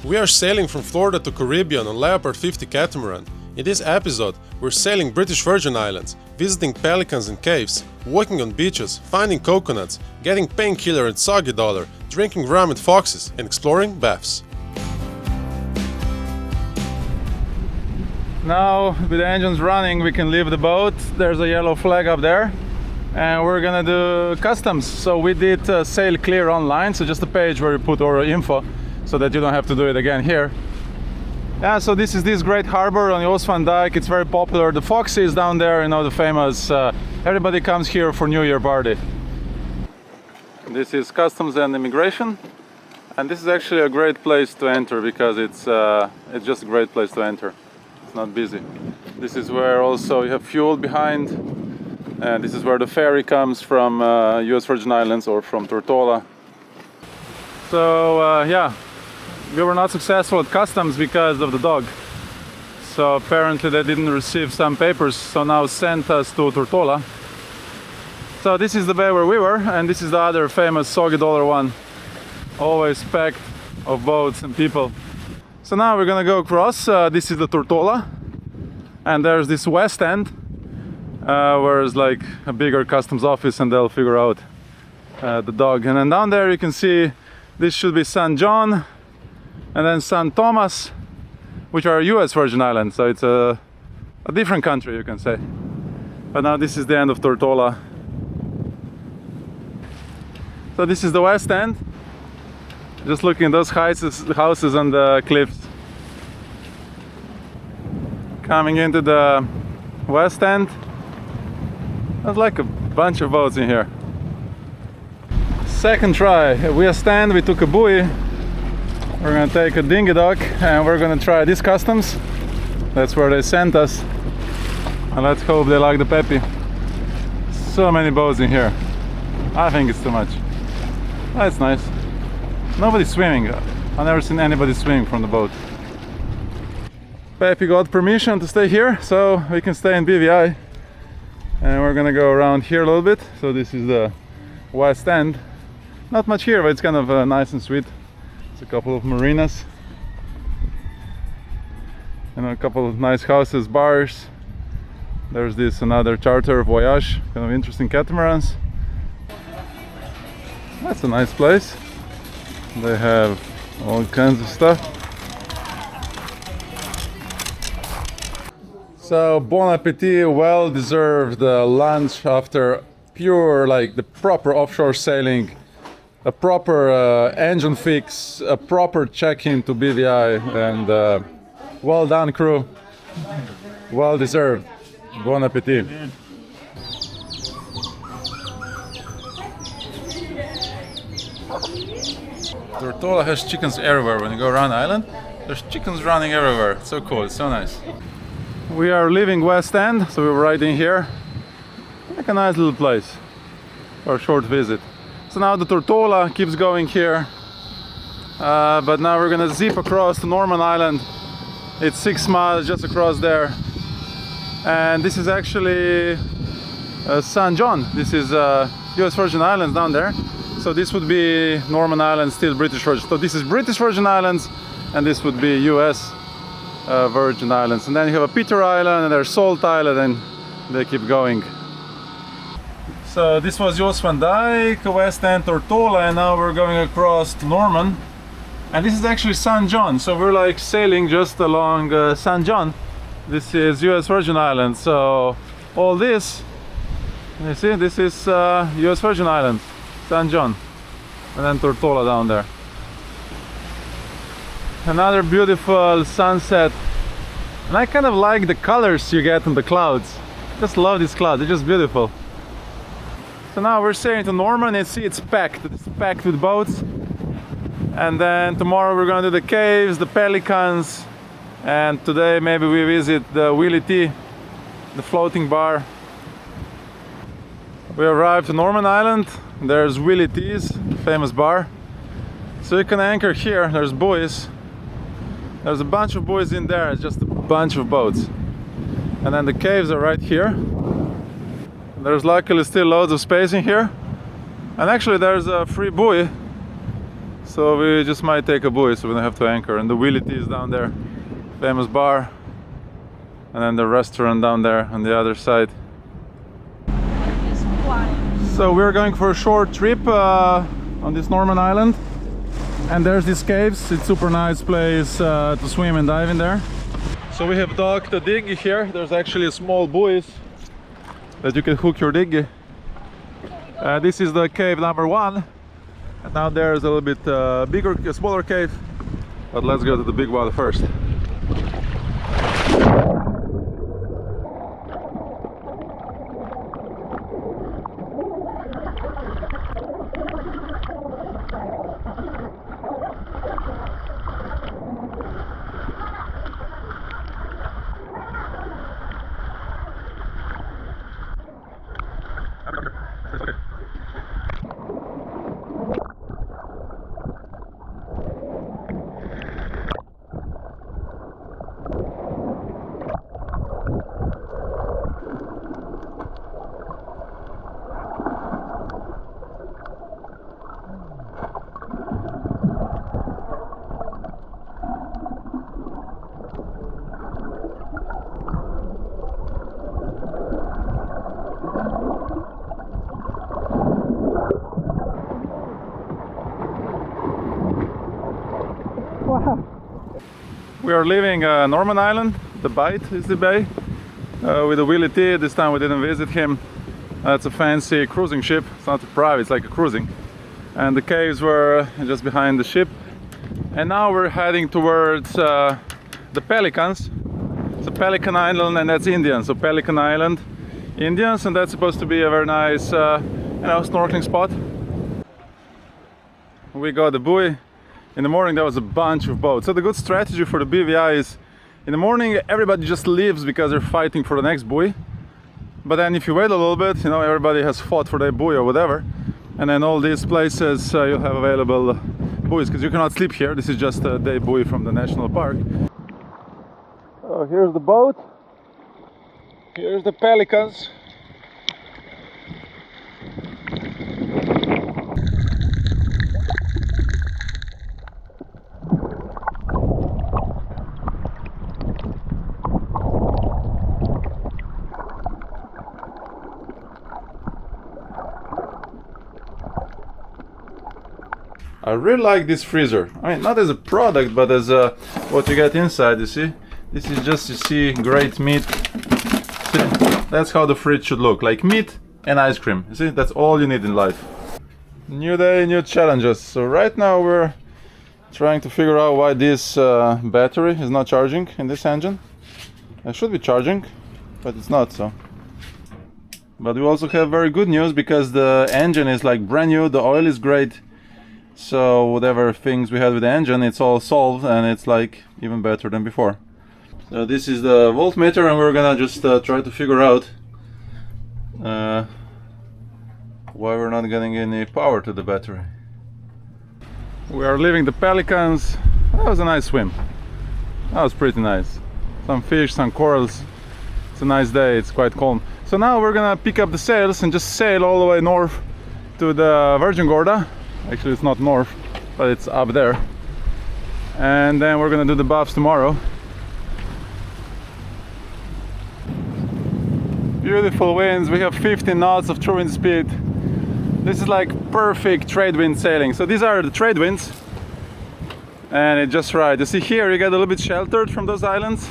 We are sailing from Florida to Caribbean on Leopard 50 Catamaran. In this episode, we're sailing British Virgin Islands, visiting pelicans and caves, walking on beaches, finding coconuts, getting painkiller and soggy dollar, drinking rum at Foxy's, and exploring baths. Now, with the engines running, we can leave the boat. There's a yellow flag up there. And we're gonna do customs. So we did sail clear online, so just a page where you put our info so that you don't have to do it again here. Yeah, so this is this great harbor on Jost Van Dyke. It's very popular. The Foxy is down there, you know, the famous, everybody comes here for New Year party. This is customs and immigration. And this is actually a great place to enter because it's just a great place to enter. It's not busy. This is where also you have fuel behind. And this is where the ferry comes from US Virgin Islands or from Tortola. So yeah, we were not successful at customs because of the dog. So apparently they didn't receive some papers, so now sent us to Tortola. So this is the bay where we were, and this is the other famous soggy dollar one. Always packed of boats and people. So now we're gonna go across. This is the Tortola. And there's this west end. Where it's like a bigger customs office and they'll figure out the dog. And then down there you can see this should be St. John and then St. Thomas, which are US Virgin Islands, so it's a different country, you can say. But now this is the end of Tortola. So this is the west end. Just looking at those houses and the cliffs. Coming into the west end. There's like a bunch of boats in here. Second try. We stand, we took a buoy. We're gonna take a dinghy dock and we're gonna try this customs. That's where they sent us. And let's hope they like the peppy. So many boats in here. I think it's too much. That's nice. Nobody's swimming. I've never seen anybody swimming from the boat. Peppy got permission to stay here, so we can stay in BVI. And we're gonna go around here a little bit. So this is the west end. Not much here, but it's kind of nice and sweet. It's a couple of marinas. And a couple of nice houses, bars. There's this another charter voyage, kind of interesting catamarans. That's a nice place. They have all kinds of stuff. So bon appetit, well deserved lunch after pure, like the proper offshore sailing, a proper engine fix, a proper check-in to BVI, and well done crew, well deserved, bon appetit. Tortola has chickens everywhere. When you go around the island, there's chickens running everywhere. It's so cool, it's so nice. We are leaving West End, so we're right in here. Like a nice little place for a short visit. So now the Tortola keeps going here, but now we're gonna zip across to Norman Island. It's 6 miles just across there, and this is actually St. John. This is US Virgin Islands down there. So this would be Norman Island, still British Virgin. So this is British Virgin Islands, and this would be US Virgin Islands. And then you have a Peter Island, and there's Salt Island, and they keep going. So this was Jost Van Dyke, West End, Tortola, and now we're going across to Norman. And this is actually St. John, so we're like sailing just along St. John. This is US Virgin Islands, so all this, you see, this is US Virgin Islands, St. John, and then Tortola down there. Another beautiful sunset, and I kind of like the colors you get in the clouds. Just love these clouds, they're just beautiful. So now we're sailing to Norman, and see it's packed with boats. And then tomorrow we're gonna do the caves, the pelicans, and today maybe we visit the Willy T, the floating bar. We arrived to Norman Island. There's Willy T's, famous bar. So you can anchor here, there's buoys. There's a bunch of buoys in there, it's just a bunch of boats. And then the caves are right here. There's luckily still loads of space in here. And actually there's a free buoy So we just might take a buoy so we don't have to anchor. And the wheelie is down there, famous bar, and then the restaurant down there on the other side. So we're going for a short trip on this Norman Island, and there's these caves. It's super nice place to swim and dive in there. So we have docked the dinghy here. There's actually a small buoys that you can hook your dinghy. This is the cave number 1, and now there's a little bit smaller cave, but let's go to the big one first. We are leaving Norman Island. The Bight is the bay with a Willie T. This time we didn't visit him. It's a fancy cruising ship. It's not a private, it's like a cruising. And the caves were just behind the ship. And now we're heading towards the Pelicans. It's a Pelican Island, and that's Indian. So Pelican Island, Indians, and that's supposed to be a very nice, snorkeling spot. We got the buoy. In the morning there was a bunch of boats. So the good strategy for the BVI is in the morning everybody just leaves because they're fighting for the next buoy. But then if you wait a little bit, everybody has fought for their buoy or whatever. And then all these places you'll have available buoys, because you cannot sleep here. This is just a day buoy from the national park. So here's the boat. Here's the Pelicans. I really like this freezer. I mean, not as a product, but as what you get inside, you see? This is just, you see, great meat. See? That's how the fridge should look, like meat and ice cream. You see, that's all you need in life. New day, new challenges. So right now we're trying to figure out why this battery is not charging in this engine. It should be charging, but it's not, so. But we also have very good news, because the engine is like brand new, the oil is great. So whatever things we had with the engine, it's all solved, and it's like even better than before. So this is the voltmeter, and we're gonna just try to figure out why we're not getting any power to the battery. We are leaving the Pelicans. That was a nice swim. That was pretty nice. Some fish, some corals. It's a nice day, it's quite calm. So now we're gonna pick up the sails and just sail all the way north to the Virgin Gorda. Actually it's not north, but it's up there. And then we're gonna do the buffs tomorrow. Beautiful winds, we have 15 knots of true wind speed. This is like perfect trade wind sailing. So these are the trade winds, and it's just right. You see here you get a little bit sheltered from those islands,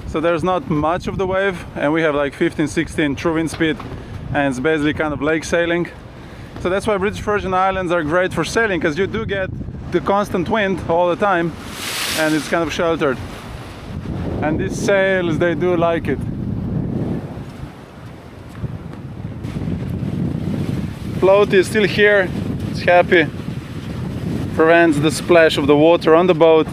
so there's not much of the wave, and we have like 15-16 true wind speed, and it's basically kind of lake sailing. So that's why British Virgin Islands are great for sailing, because you do get the constant wind all the time, and it's kind of sheltered. And these sails, they do like it. Float is still here, it's happy. Prevents the splash of the water on the boat.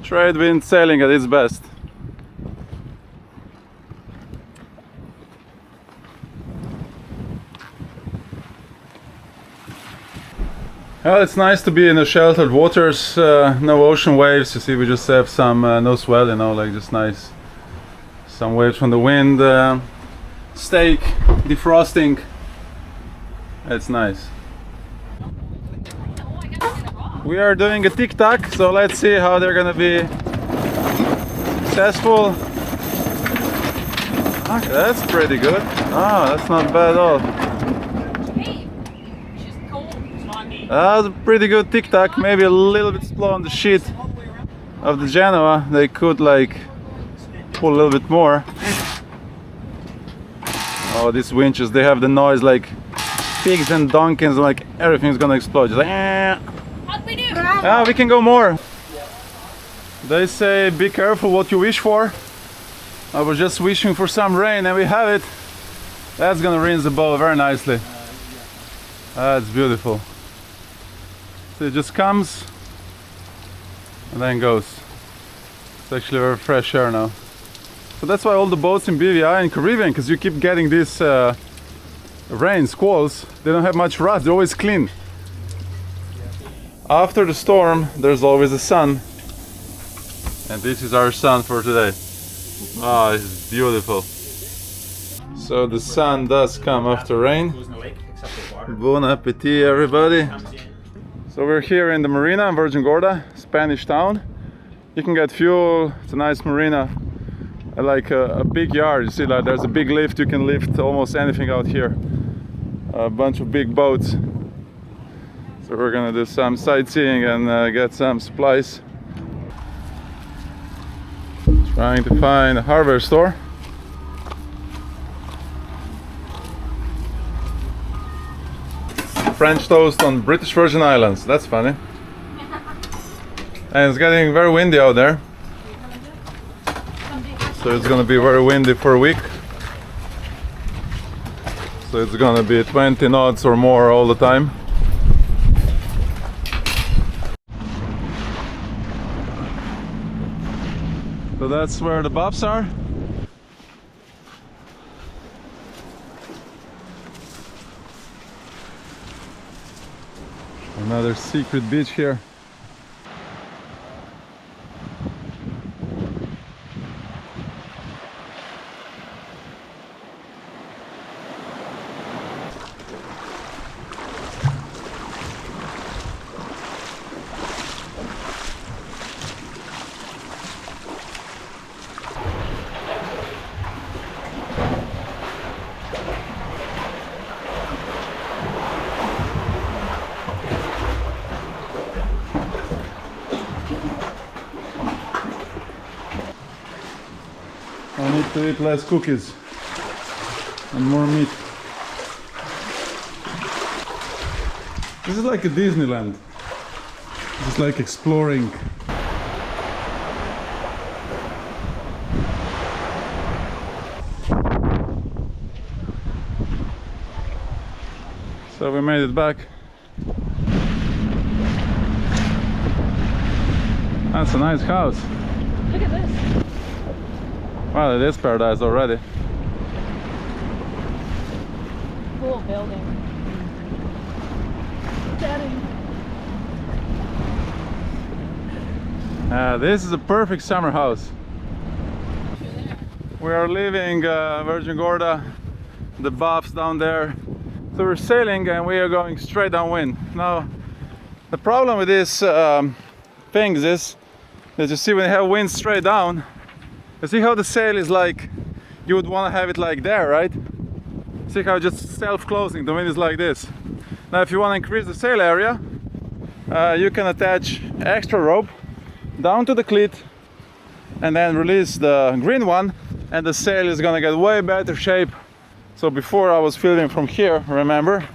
Trade wind sailing at its best. Well, it's nice to be in the sheltered waters, no ocean waves. You see, we just have some no swell, like just nice. Some waves from the wind, steak, defrosting. It's nice. We are doing a tic-tac, so let's see how they're gonna be successful. Okay, that's pretty good. Ah, that's not bad at all. That was a pretty good tic-tac, maybe a little bit slow on the sheet of the Genoa. They could like pull a little bit more. Oh, these winches, they have the noise like pigs and donkeys, like everything's gonna explode. Just like, ah, we can go more. They say be careful what you wish for. I was just wishing for some rain and we have it. That's gonna rinse the boat very nicely. That's beautiful. So it just comes and then goes. It's actually very fresh air now. So that's why all the boats in BVI and Caribbean, because you keep getting these rain, squalls, they don't have much rust, they're always clean. After the storm, there's always the sun. And this is our sun for today. Ah, it's beautiful. So the sun does come after rain. Bon appetit, everybody. So we're here in the Marina in Virgin Gorda, Spanish town. You can get fuel, it's a nice marina. Like a big yard, you see, like there's a big lift, you can lift almost anything out here. A bunch of big boats. So we're gonna do some sightseeing and get some supplies. Trying to find a hardware store. French toast on British Virgin Islands, that's funny. And it's getting very windy out there. So it's gonna be very windy for a week. So it's gonna be 20 knots or more all the time. So that's where the buffs are. Another secret beach here. I need to eat less cookies and more meat. This is like a Disneyland. This is like exploring. So we made it back. That's a nice house. Look at this. Well, it is paradise already. Cool building. This is a perfect summer house. We are leaving Virgin Gorda, the buffs down there. So we're sailing and we are going straight downwind. Now, the problem with these things is that you see when you have wind straight down, you see how the sail is like, you would want to have it like there, right? See how it's just self-closing, the wind is like this. Now if you want to increase the sail area, you can attach extra rope down to the cleat and then release the green one, and the sail is gonna get way better shape. So before I was filming from here, remember?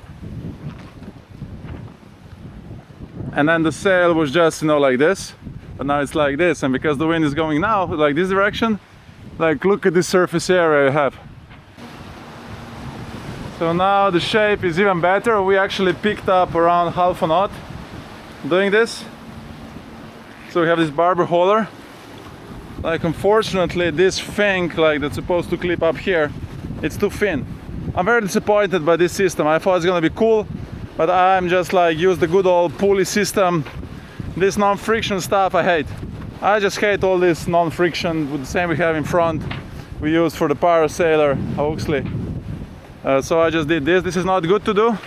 And then the sail was just, you know, like this. But now it's like this, and because the wind is going now, like this direction, like look at this surface area you have. So now the shape is even better. We actually picked up around half a knot doing this. So we have this barber holder. Like unfortunately this thing, like that's supposed to clip up here, it's too thin. I'm very disappointed by this system. I thought it's gonna be cool, but I'm just like use the good old pulley system. This non-friction stuff I hate. I just hate all this non-friction with the same we have in front. We use for the parasailer, Foxy. So I just did this. This is not good to do.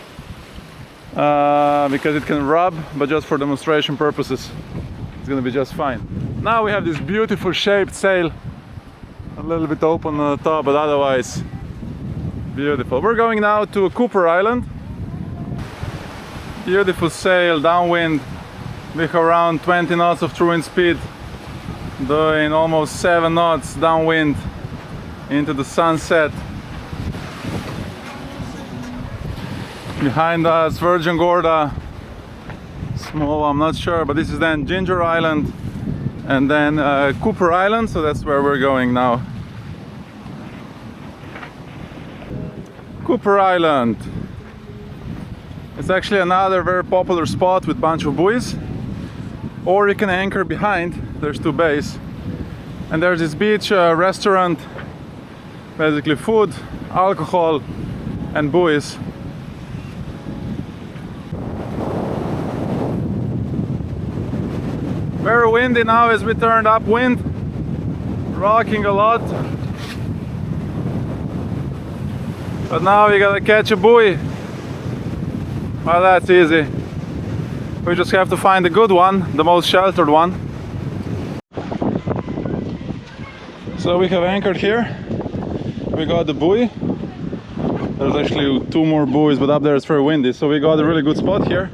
because it can rub, but just for demonstration purposes it's gonna be just fine. Now we have this beautiful shaped sail, a little bit open on the top, but otherwise beautiful. We're going now to Cooper Island. Beautiful sail, downwind, with around 20 knots of true wind speed, doing almost 7 knots downwind into the sunset. Behind us, Virgin Gorda, small, I'm not sure, but this is then Ginger Island, and then Cooper Island, so that's where we're going now. Cooper Island. It's actually another very popular spot with a bunch of buoys, or you can anchor behind. There's 2 bays, and there's this beach restaurant, basically food, alcohol, and buoys. Very windy now as we turned upwind, rocking a lot. But now we gotta catch a buoy. Well, that's easy. We just have to find a good one, the most sheltered one. So we have anchored here. We got the buoy. There's actually 2 more buoys, but up there it's very windy. So we got a really good spot here.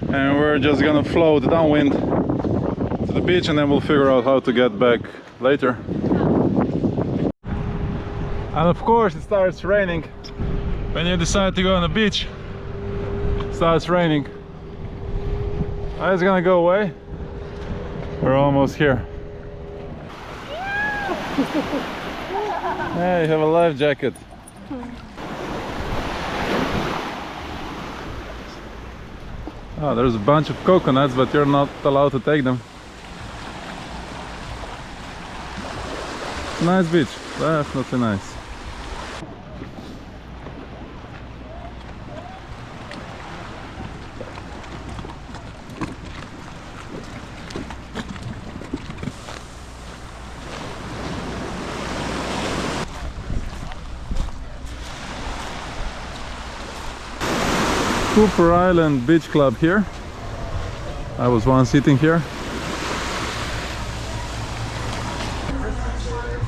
And we're just gonna float downwind to the beach, and then we'll figure out how to get back later. And of course it starts raining when you decide to go on the beach. It starts raining. It's gonna go away. We're almost here. Hey, you have a life jacket. Oh, there's a bunch of coconuts, but you're not allowed to take them. Nice beach, definitely nice. Cooper Island Beach Club here. I was once sitting here.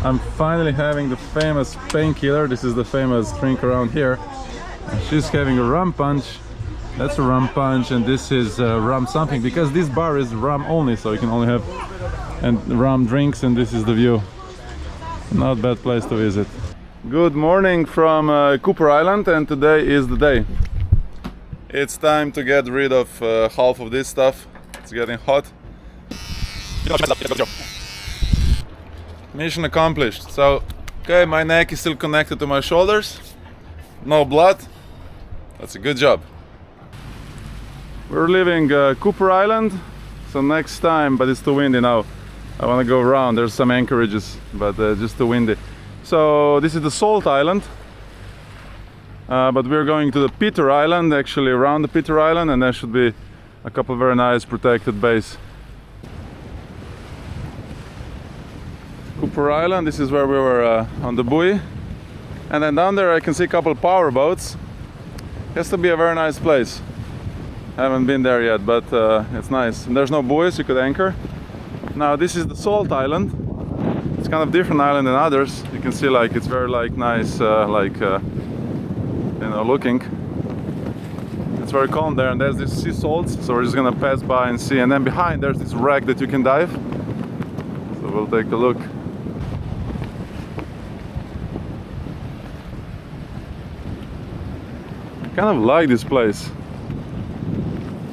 I'm finally having the famous painkiller. This is the famous drink around here. She's having a rum punch. That's a rum punch, and this is rum something, because this bar is rum only, so you can only have rum drinks, and this is the view. Not a bad place to visit. Good morning from Cooper Island, and today is the day. It's time to get rid of half of this stuff. It's getting hot. Mission accomplished. So, okay, my neck is still connected to my shoulders. No blood. That's a good job. We're leaving Cooper Island. So next time, but it's too windy now. I want to go around. There's some anchorages, but just too windy. So this is the Salt Island. But we're going to the Peter Island, actually around the Peter Island, and there should be a couple of very nice protected bays. Cooper Island, this is where we were on the buoy. And then down there I can see a couple of power boats. Has to be a very nice place. Haven't been there yet, but it's nice. And there's no buoys, you could anchor. Now this is the Salt Island. It's kind of different island than others. You can see like it's very like nice, you know, looking. It's very calm there, and there's these sea salts, so we're just gonna pass by and see. And then behind there's this wreck that you can dive, so we'll take a look. I kind of like this place,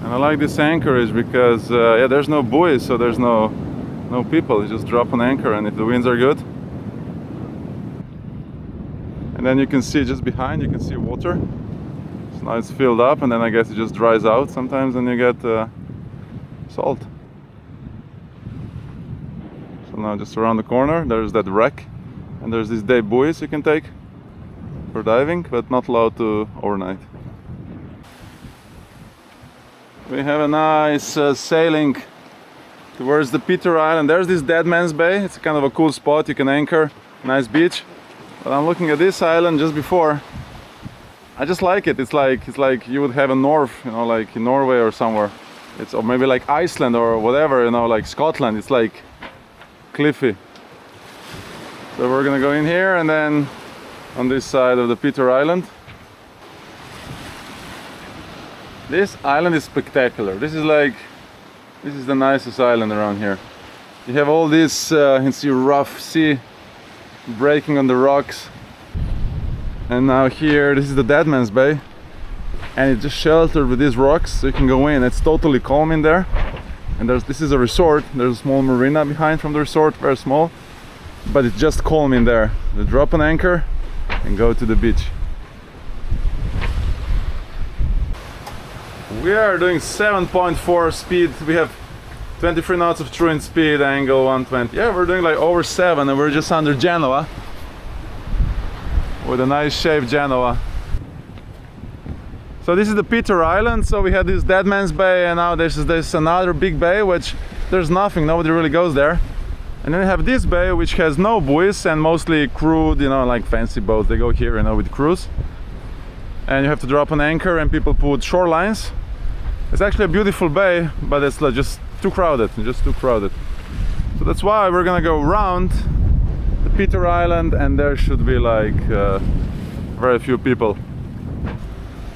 and I like this anchorage because yeah, there's no buoys, so there's no people. You just drop an anchor, and if the winds are good. And then you can see just behind, you can see water. So now it's filled up, and then I guess it just dries out sometimes, and you get salt. So now just around the corner, there's that wreck, and there's these day buoys you can take for diving, but not allowed to overnight. We have a nice sailing towards the Peter Island. There's this Dead Man's Bay. It's kind of a cool spot. You can anchor, nice beach. But I'm looking at this island just before. I just like it. It's like you would have a north, you know, like in Norway or somewhere. It's, or maybe like Iceland or whatever, you know, like Scotland. It's like cliffy. So we're gonna go in here and then on this side of the Peter Island. This island is spectacular. This is the nicest island around here. You have all this, you can see rough sea breaking on the rocks. And now here, this is the Dead Man's Bay. And it's just sheltered with these rocks, so you can go in. It's totally calm in there. And this is a resort. There's a small marina behind from the resort, very small. But it's just calm in there. You drop an anchor and go to the beach. We are doing 7.4 speed. We have 23 knots of true wind speed, angle 120. Yeah, we're doing like over 7 and we're just under Genoa. With a nice shaped Genoa. So this is the Peter Island. So we had this Dead Man's Bay and now there's another big bay which there's nothing, nobody really goes there. And then we have this bay which has no buoys and mostly crewed, you know, like fancy boats. They go here, you know, with crews. And you have to drop an anchor and people put shorelines. It's actually a beautiful bay, but it's like just too crowded, So that's why we're gonna go around the Peter Island and there should be like very few people.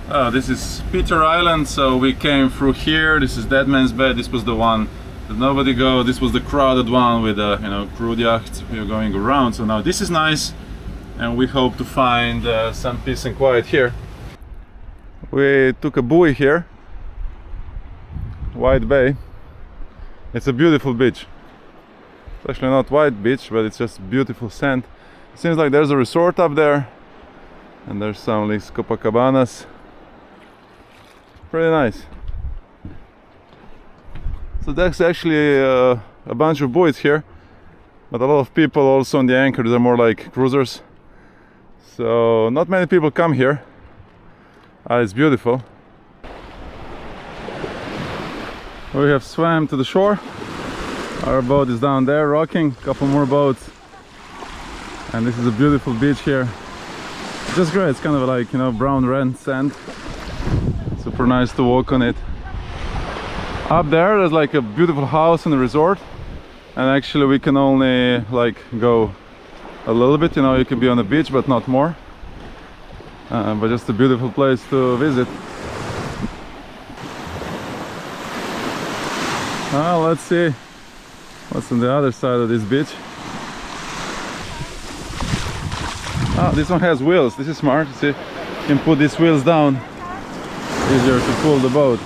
Oh, this is Peter Island, so we came through here. This is Dead Man's Bay. This was the one that nobody go. This was the crowded one with you know, crude yachts. We are going around, so now this is nice and we hope to find some peace and quiet here. We took a buoy here, White Bay. It's a beautiful beach. It's actually not white beach, but it's just beautiful sand. It seems like there's a resort up there and there's some like Copacabanas. Pretty nice. So that's actually a bunch of buoys here, but a lot of people also on the anchor. They're more like cruisers, so not many people come here. It's beautiful. We have swam to the shore. Our boat is down there rocking, a couple more boats. And this is a beautiful beach here. Just great, it's kind of like, you know, brown red sand. Super nice to walk on it. Up there's like a beautiful house in the resort. And actually we can only like go a little bit, you know, you can be on the beach but not more. But just a beautiful place to visit. Let's see what's on the other side of this beach. This one has wheels. This is smart. See, you can put these wheels down. Easier to pull the boat.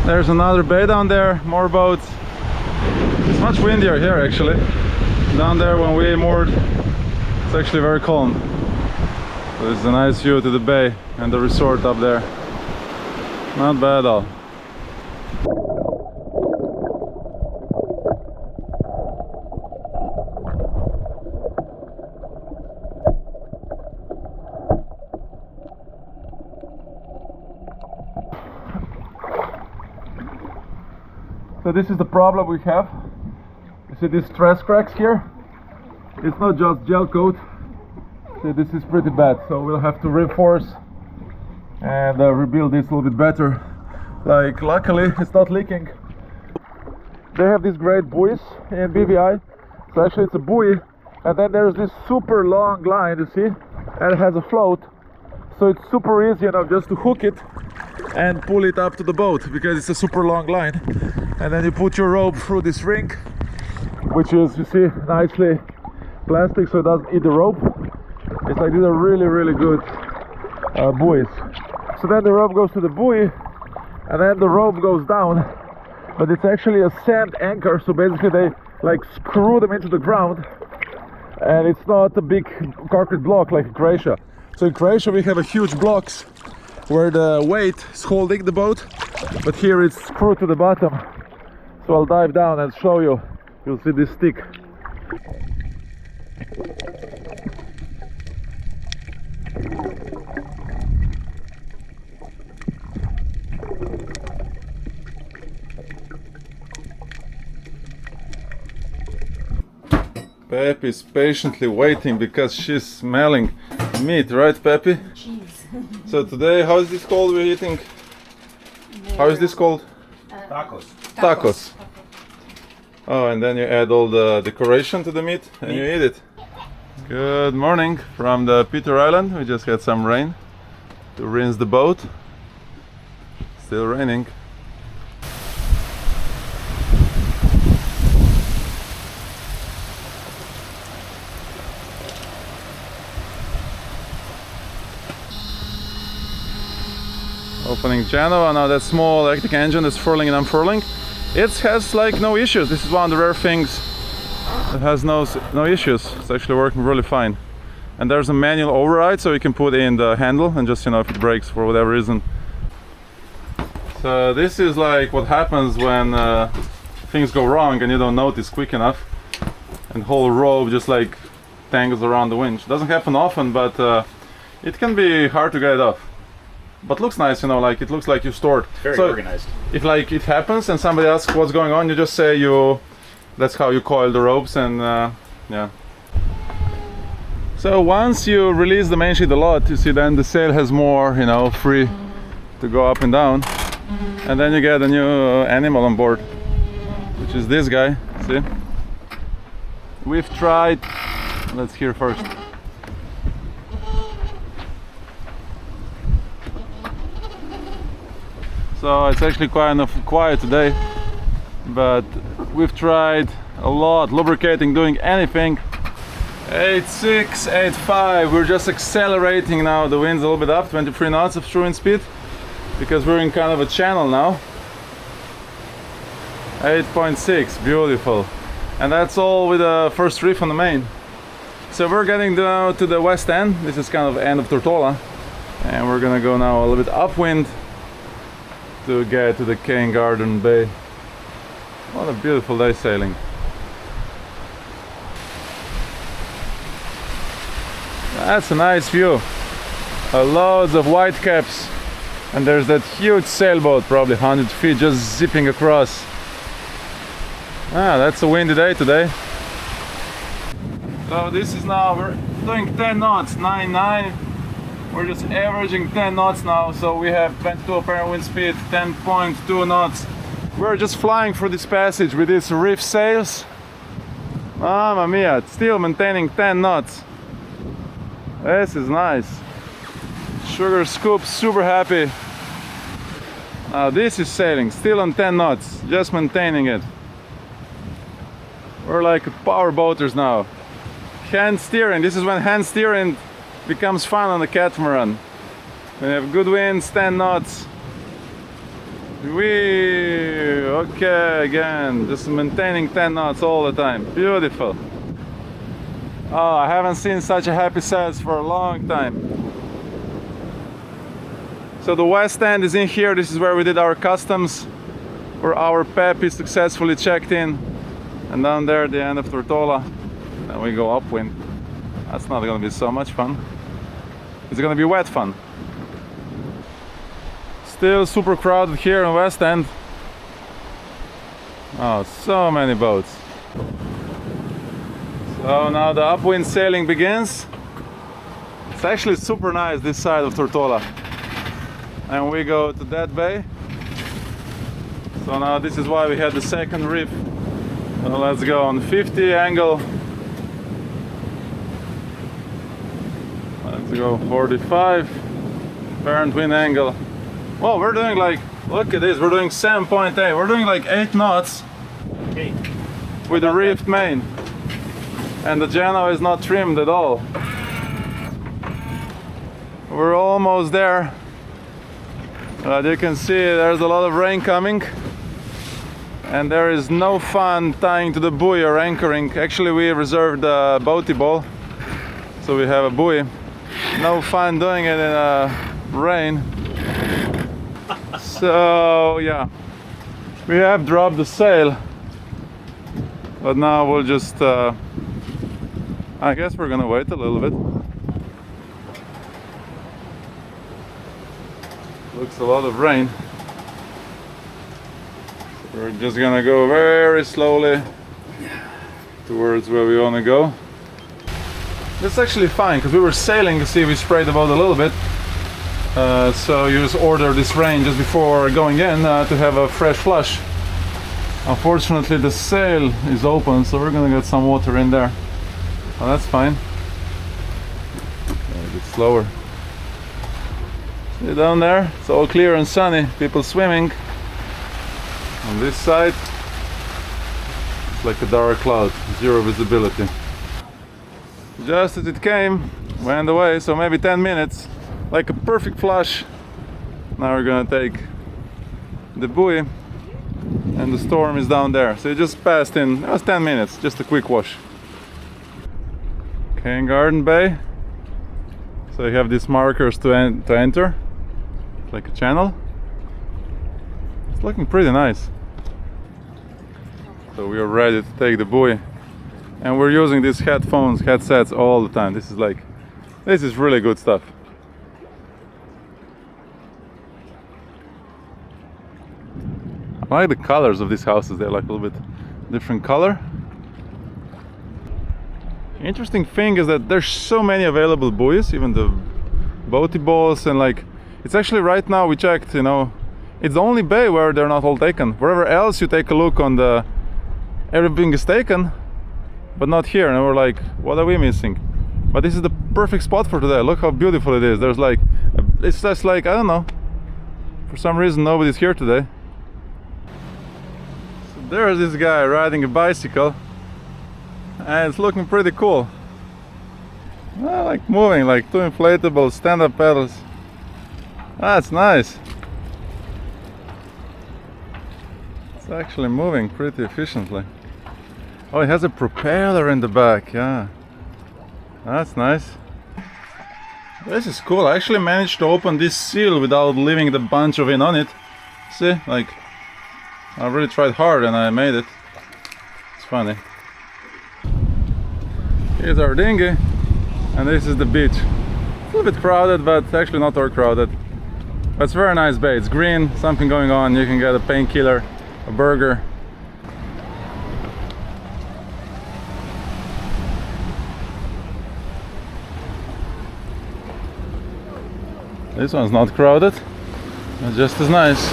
There's another bay down there, more boats. It's much windier here actually. Down there when we moored, it's actually very calm. So it's a nice view to the bay and the resort up there. Not bad at all. So this is the problem we have. You see these stress cracks here? It's not just gel coat. See, this is pretty bad, so we'll have to reinforce and rebuild this a little bit better. Like, luckily it's not leaking. They have these great buoys in BVI. So actually it's a buoy, and then there's this super long line, you see, and it has a float. So it's super easy, you know, just to hook it and pull it up to the boat, because it's a super long line. And then you put your rope through this ring, which is, you see, nicely plastic, so it doesn't eat the rope. It's like, these are really, really good buoys. So then the rope goes to the buoy, and then the rope goes down, but it's actually a sand anchor, so basically they like screw them into the ground, and it's not a big concrete block like in Croatia. So in Croatia we have a huge blocks where the weight is holding the boat, but here it's screwed to the bottom. So I'll dive down and show you. You'll see this stick. Peppy is patiently waiting because she's smelling meat, right, Peppy? Cheese. So today, how is this called? We're eating. How is this called? Tacos. Tacos. Oh, and then you add all the decoration to the meat and you eat it. Good morning from the Peter Island. We just had some rain to rinse the boat. Still raining. Opening Genoa, now that small electric engine that's furling and unfurling. It has like no issues. This is one of the rare things that has no issues. It's actually working really fine. And there's a manual override, so you can put in the handle and just, you know, if it breaks for whatever reason. So this is like what happens when things go wrong and you don't notice quick enough. And the whole rope just like tangles around the winch. Doesn't happen often, but it can be hard to get it off. But looks nice, you know, like it looks like you stored. Very organized. If like it happens and somebody asks what's going on, you just say that's how you coil the ropes and yeah. So once you release the main sheet a lot, you see then the sail has more, you know, free to go up and down. And then you get a new animal on board, which is this guy, see? We've tried, let's hear first. So it's actually quite quiet today, but we've tried a lot, lubricating, doing anything. 8.6, 8.5, we're just accelerating now, the wind's a little bit up, 23 knots of true wind speed, because we're in kind of a channel now. 8.6, beautiful. And that's all with the first reef on the main. So we're getting down to the west end, this is kind of end of Tortola, and we're gonna go now a little bit upwind to get to the Garden Bay. What a beautiful day sailing. That's a nice view. Loads of white caps. And there's that huge sailboat, probably 100 feet, just zipping across. Ah, that's a windy day today. So this is now, we're doing 10 knots, 9.9. We're just averaging 10 knots now, so we have 22 apparent wind speed, 10.2 knots. We're just flying through this passage with these reef sails. Mamma mia, still maintaining 10 knots. This is nice. Sugar Scoop, super happy. Now this is sailing, still on 10 knots, just maintaining it. We're like power boaters now. Hand steering, this is when hand steering becomes fun on the Catamaran. When you have good winds, 10 knots. Okay, again, just maintaining 10 knots all the time. Beautiful. Oh, I haven't seen such a happy sails for a long time. So the west end is in here. This is where we did our customs, where our Peppy successfully checked in. And down there, the end of Tortola. Then we go upwind. That's not gonna be so much fun. It's gonna be wet fun. Still super crowded here in West End. Oh, so many boats. So now the upwind sailing begins. It's actually super nice this side of Tortola. And we go to that bay. So now this is why we had the second reef. So let's go on 50 angle. Let's go 45 apparent wind angle. Well, we're doing like, look at this, we're doing 7.8, we're doing like 8 knots with the reefed main, and the Genoa is not trimmed at all. We're almost there. As you can see, there's a lot of rain coming, and there is no fun tying to the buoy or anchoring. Actually, we reserved a boaty ball, so we have a buoy. No fun doing it in rain. So yeah, we have dropped the sail, but now we'll just I guess we're gonna wait a little bit. Looks a lot of rain, so we're just gonna go very slowly towards where we want to go. That's actually fine because we were sailing to see if we sprayed the boat a little bit. So you just order this rain just before going in to have a fresh flush. Unfortunately the sail is open, so we're gonna get some water in there. Oh, that's fine. A bit slower. See down there? It's all clear and sunny. People swimming. On this side, it's like a dark cloud, zero visibility. Just as it came, went away, so maybe 10 minutes, like a perfect flush. Now we're gonna take the buoy, and the storm is down there. So it just passed in, it was 10 minutes, just a quick wash. Okay, in Garden Bay, so you have these markers to enter, it's like a channel. It's looking pretty nice. So we are ready to take the buoy. And we're using these headsets all the time. This is really good stuff. I like the colors of these houses. They're like a little bit different color. Interesting thing is that there's so many available buoys, even the boaty balls, and like it's actually right now we checked, you know, it's the only bay where they're not all taken. Wherever else you take a look on the everything is taken, but not here. And we're like, what are we missing? But this is the perfect spot for today. Look how beautiful it is. There's like, it's just like, I don't know, for some reason nobody's here today. So there's this guy riding a bicycle, and it's looking pretty cool. I like moving, like two inflatable stand-up pedals. That's nice. It's actually moving pretty efficiently. Oh, it has a propeller in the back, yeah. That's nice. This is cool. I actually managed to open this seal without leaving the bunch of it on it. See, like, I really tried hard and I made it. It's funny. Here's our dinghy, and this is the beach. It's a little bit crowded, but actually not all crowded. But it's a very nice bay. It's green, something going on. You can get a painkiller, a burger. This one's not crowded, it's just as nice.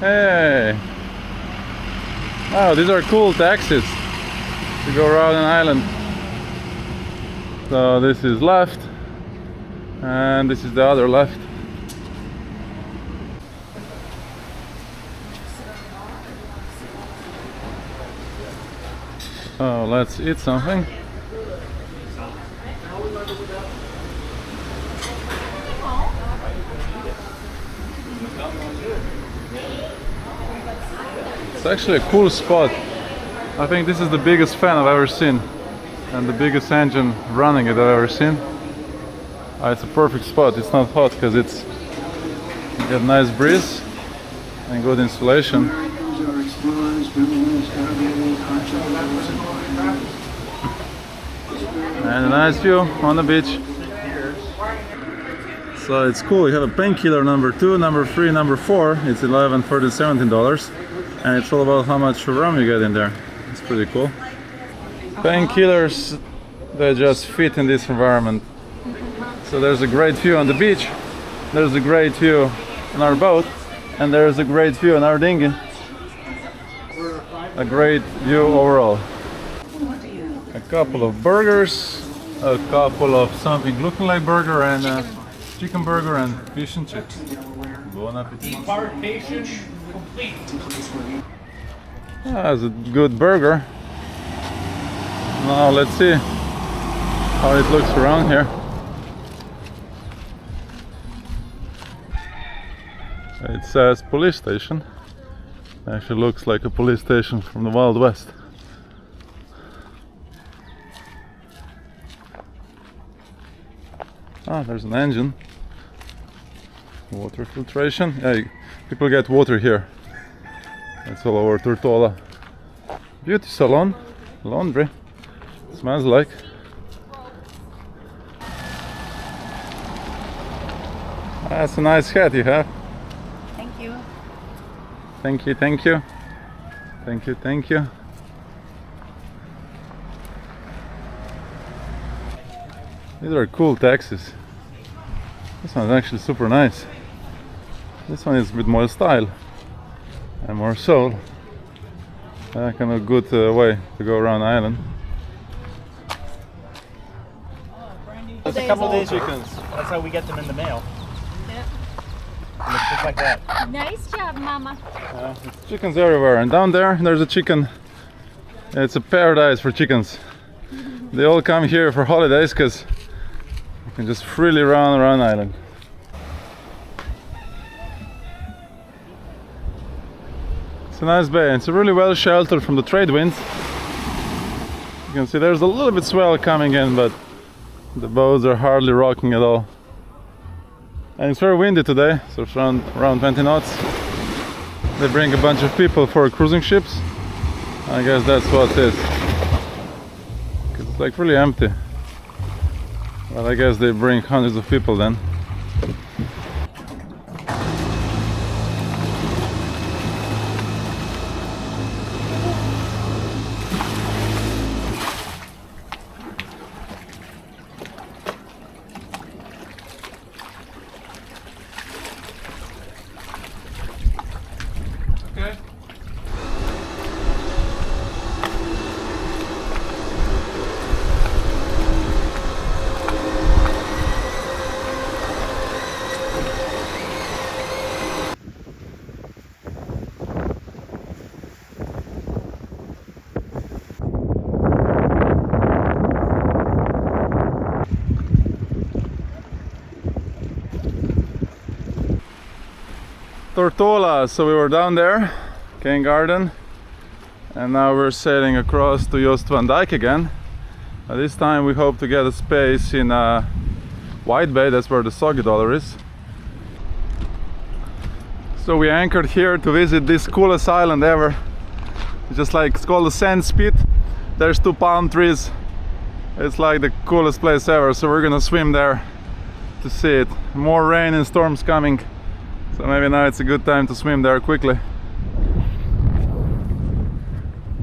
Hey! Oh, these are cool taxis to go around an island. So this is left, and this is the other left. Oh, let's eat something. It's actually a cool spot. I think this is the biggest fan I've ever seen, and the biggest engine running it I've ever seen. It's a perfect spot. It's not hot because you get nice breeze and good insulation. And a nice view on the beach. So it's cool. You have a painkiller number 2, number 3, number 4. It's $11, $13, $17. And it's all about how much rum you get in there. It's pretty cool. Painkillers, they just fit in this environment. So there's a great view on the beach, there's a great view on our boat, and there's a great view on our dinghy. A great view overall. A couple of burgers, a couple of something looking like burger, and a chicken burger and fish and chips. Bon appetit. Debarkation complete. That's a good burger. Now let's see how it looks around here. It says police station. Actually looks like a police station from the Wild West. Ah, there's an engine. Water filtration. Yeah, people get water here. It's all over Tortola. Beauty salon, laundry. Smells like. That's a nice hat you have. Thank you. Thank you, thank you. Thank you, thank you. These are cool taxis. This one is actually super nice. This one is a bit more style and more soul. Kind of a good way to go around the island. There's a couple days chickens. That's how we get them in the mail. And it's just like that. Nice job, Mama. It's chickens everywhere, and down there's a chicken. It's a paradise for chickens. They all come here for holidays because you can just freely run around the island. It's a nice bay. It's really well sheltered from the trade winds. You can see there's a little bit swell coming in, but the boats are hardly rocking at all. And it's very windy today, so it's around 20 knots. They bring a bunch of people for cruising ships. I guess that's what it is. 'Cause it's like really empty. Well, I guess they bring hundreds of people then. Tortola, so we were down there, King Garden, and now we're sailing across to Jost Van Dyke again. This time we hope to get a space in White Bay, that's where the Soggy Dollar is. So we anchored here to visit this coolest island ever. It's just like, it's called the Sand Spit. There's 2 palm trees. It's like the coolest place ever, so we're gonna swim there to see it. More rain and storms coming. So maybe now it's a good time to swim there quickly.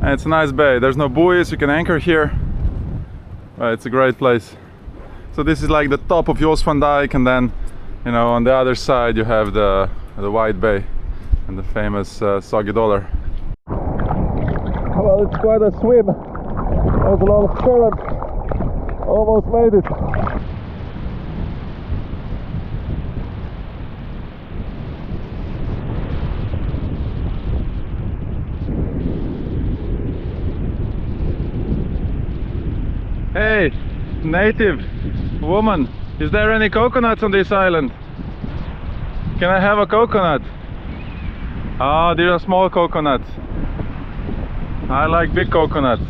And it's a nice bay. There's no buoys, you can anchor here. It's a great place. So this is like the top of Jost Van Dyke, and then, you know, on the other side you have the White Bay and the famous Soggy Dollar. Well, it's quite a swim. There's a lot of current. Almost made it. Hey, native woman, is there any coconuts on this island? Can I have a coconut? Ah, these are small coconuts. I like big coconuts.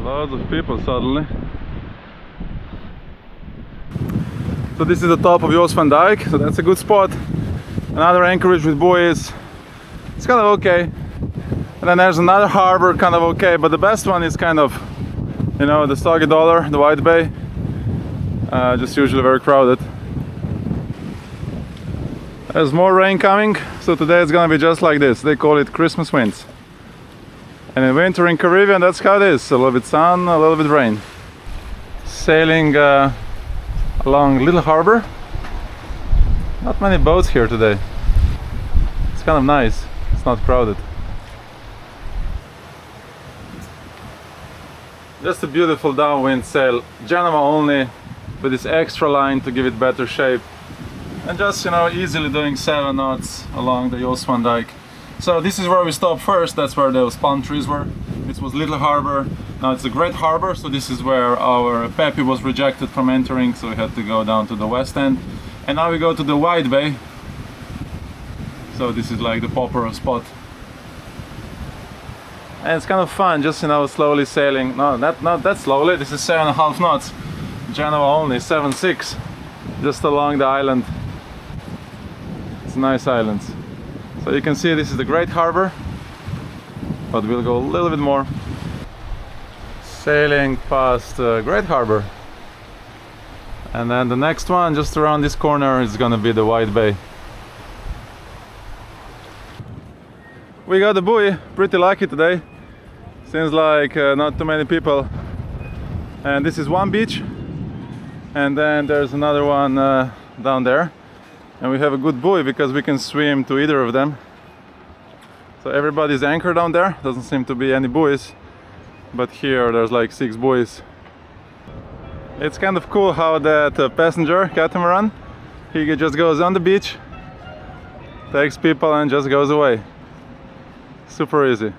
Loads of people suddenly. So this is the top of Jost Van Dyke, so that's a good spot. Another anchorage with buoys. It's kind of okay. And then there's another harbor, kind of okay, but the best one is kind of, you know, the Soggy Dollar, the White Bay. Just usually very crowded. There's more rain coming, so today it's gonna be just like this. They call it Christmas winds. And in winter in Caribbean, that's how it is. A little bit sun, a little bit rain. Sailing along Little Harbor. Not many boats here today. It's kind of nice. It's not crowded. Just a beautiful downwind sail. Genoa only, with this extra line to give it better shape. And just, you know, easily doing 7 knots along the Jost Van Dyke. So this is where we stopped first. That's where those palm trees were. This was Little Harbor. Now it's a great harbor, so this is where our Peppy was rejected from entering, so we had to go down to the west end. And now we go to the White Bay. So this is like the popular spot. And it's kind of fun, just, you know, slowly sailing. No, not that slowly. This is 7.5 knots. Genoa only 7.6, just along the island. It's nice islands. So you can see this is the Great Harbor, but we'll go a little bit more. Sailing past Great Harbor. And then the next one, just around this corner, is gonna be the White Bay. We got the buoy, pretty lucky today. Seems like not too many people. And this is one beach. And then there's another one down there. And we have a good buoy because we can swim to either of them. So everybody's anchored down there. Doesn't seem to be any buoys. But here there's like 6 buoys. It's kind of cool how that passenger catamaran, he just goes on the beach, takes people and just goes away. Super easy.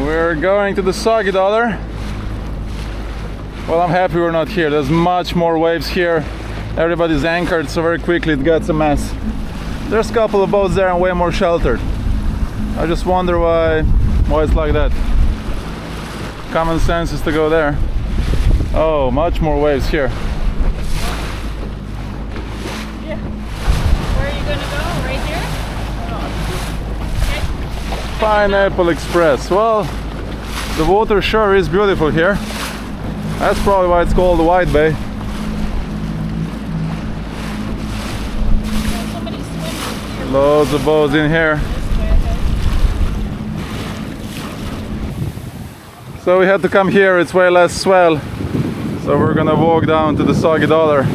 We're going to the Soggy Dollar. Well, I'm happy we're not here. There's much more waves here. Everybody's anchored, so very quickly it gets a mess. There's a couple of boats there and way more sheltered. I just wonder why it's like that. Common sense is to go there. Oh, much more waves here. Yeah. Where are you gonna go? Right there? Okay. Pineapple Express. Well, the water sure is beautiful here. That's probably why it's called the White Bay. Somebody's swimming. Loads of boats in here. So we had to come here, it's way less swell. So we're gonna walk down to the Soggy Dollar.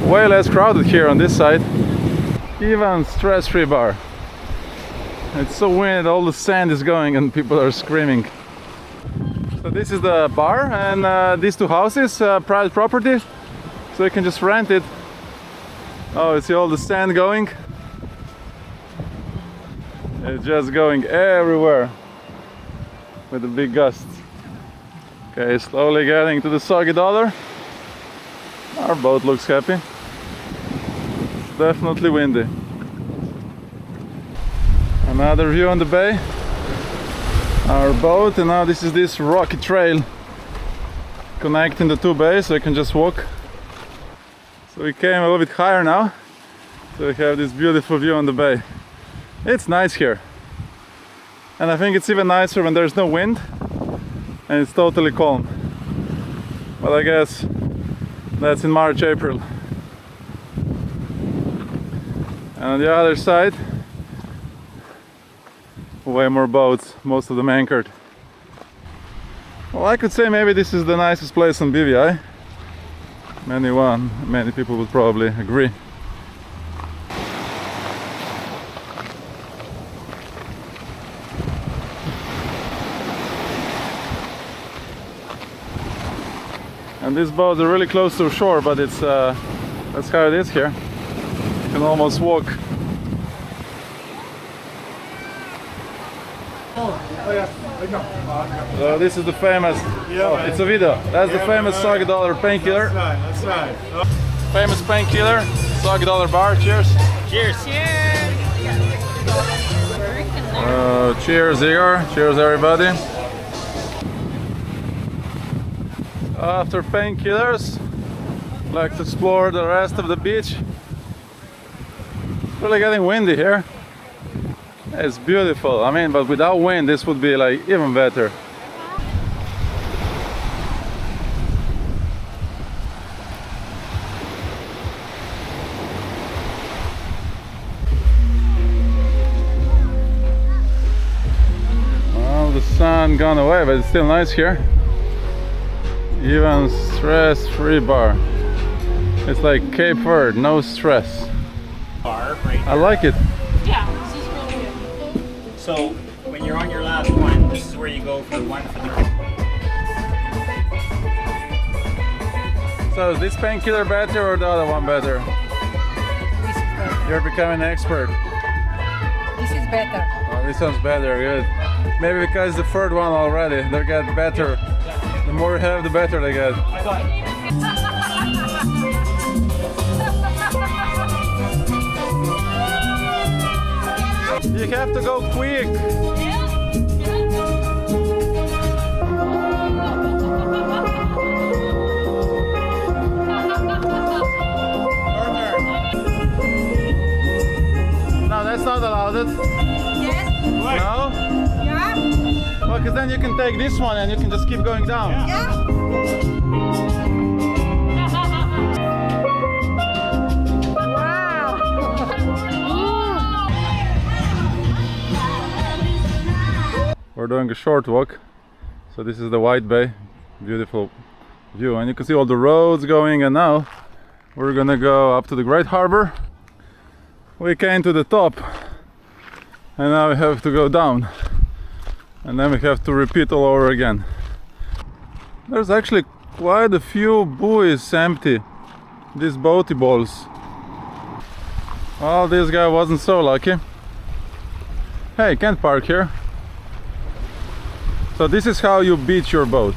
Way less crowded here on this side. Even stress-free bar. It's so windy, all the sand is going and people are screaming. So this is the bar, and these 2 houses, private property. So you can just rent it. Oh, you see all the sand going? It's just going everywhere with the big gusts. Okay, slowly getting to the Soggy Dollar. Our boat looks happy. It's definitely windy. Another view on the bay. Our boat, and now this is this rocky trail connecting the 2 bays, so you can just walk. So we came a little bit higher now, so we have this beautiful view on the bay. It's nice here, and I think it's even nicer when there's no wind and it's totally calm. But I guess that's in March, April. And on the other side, way more boats, most of them anchored. Well, I could say maybe this is the nicest place on BVI. Many people would probably agree. And these boats are really close to shore, but it's that's how it is here. You can almost walk. So this is the famous, it's a video. That's the famous Soggy Dollar painkiller. That's right. Famous painkiller, Soggy Dollar bar. Cheers. Cheers. Cheers. Cheers, Igor. Cheers, everybody. After painkillers, let's explore the rest of the beach. It's really getting windy here. It's beautiful. I mean, but without wind, this would be like even better. Well, the sun gone away, but it's still nice here. Even stress-free bar. It's like Cape Verde, no stress. Bar right I like it. Yeah, this is really good. So when you're on your last one, this is where you go for one for the. So is this painkiller better or the other one better? This is better. You're becoming an expert. This is better. Oh, this sounds better, good. Maybe because the third one already, they get better. The more you have, the better they get. I got You have to go quick. No, that's not allowed. Yes? No? Yeah? Well, because then you can take this one and you can just keep going down. Yeah? Wow! We're doing a short walk. So this is the White Bay. Beautiful view. And you can see all the roads going, and now we're gonna go up to the Great Harbor. We came to the top and now we have to go down. And then we have to repeat all over again. There's actually quite a few buoys empty. These boaty balls. Well, this guy wasn't so lucky. Hey, can't park here. So this is how you beach your boat.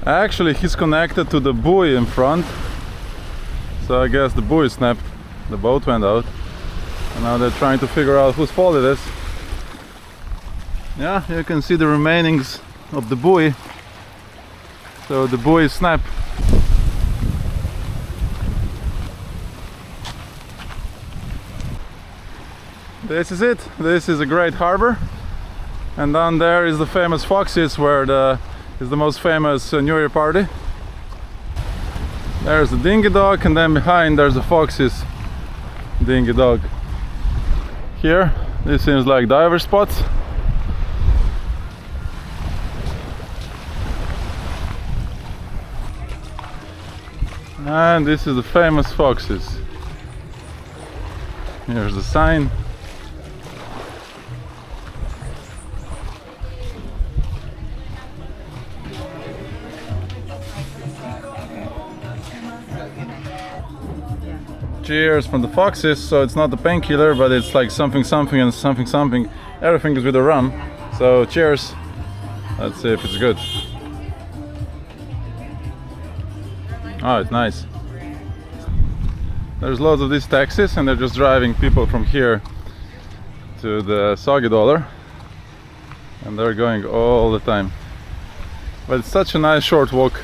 Actually, he's connected to the buoy in front. So I guess the buoy snapped. The boat went out. And now they're trying to figure out whose fault it is. Yeah, you can see the remainings of the buoy. So the buoy snapped. This is it. This is a great harbor. And down there is the famous Foxy's, where is the most famous New Year party. There's the dinghy dock, and then behind there's the Foxy's dinghy dock. Here, this seems like diver spots. And this is the famous Foxy's. Here's the sign. Cheers from the Foxy's. So it's not the painkiller, but it's like something something and something something. Everything is with the rum. So cheers. Let's see if it's good. Oh, it's nice. There's loads of these taxis and they're just driving people from here to the Soggy Dollar. And they're going all the time. But it's such a nice short walk.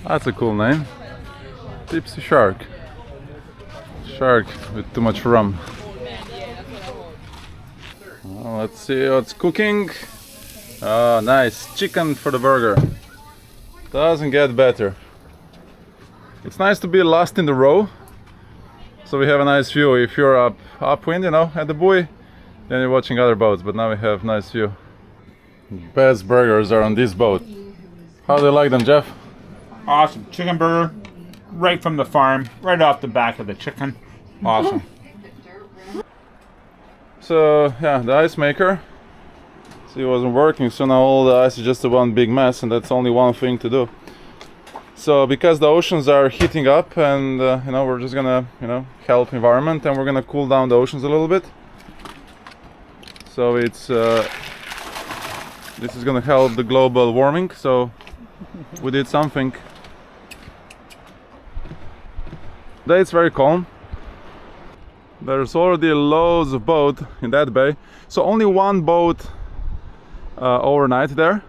That's a cool name. Tipsy Shark. Shark with too much rum. Well, let's see what's cooking. Oh, nice. Chicken for the burger. Doesn't get better. It's nice to be last in the row. So we have a nice view. If you're upwind, you know, at the buoy, then you're watching other boats. But now we have nice view. Best burgers are on this boat. How do you like them, Jeff? Awesome. Chicken burger, right from the farm, right off the back of the chicken. Awesome. So yeah, the ice maker. See, it wasn't working, so now all the ice is just a one big mess, and that's only one thing to do. So because the oceans are heating up, and you know, we're just gonna, you know, help environment, and we're gonna cool down the oceans a little bit. So it's this is gonna help the global warming. So we did something. Today it's very calm. There's already loads of boats in that bay. So only one boat overnight there.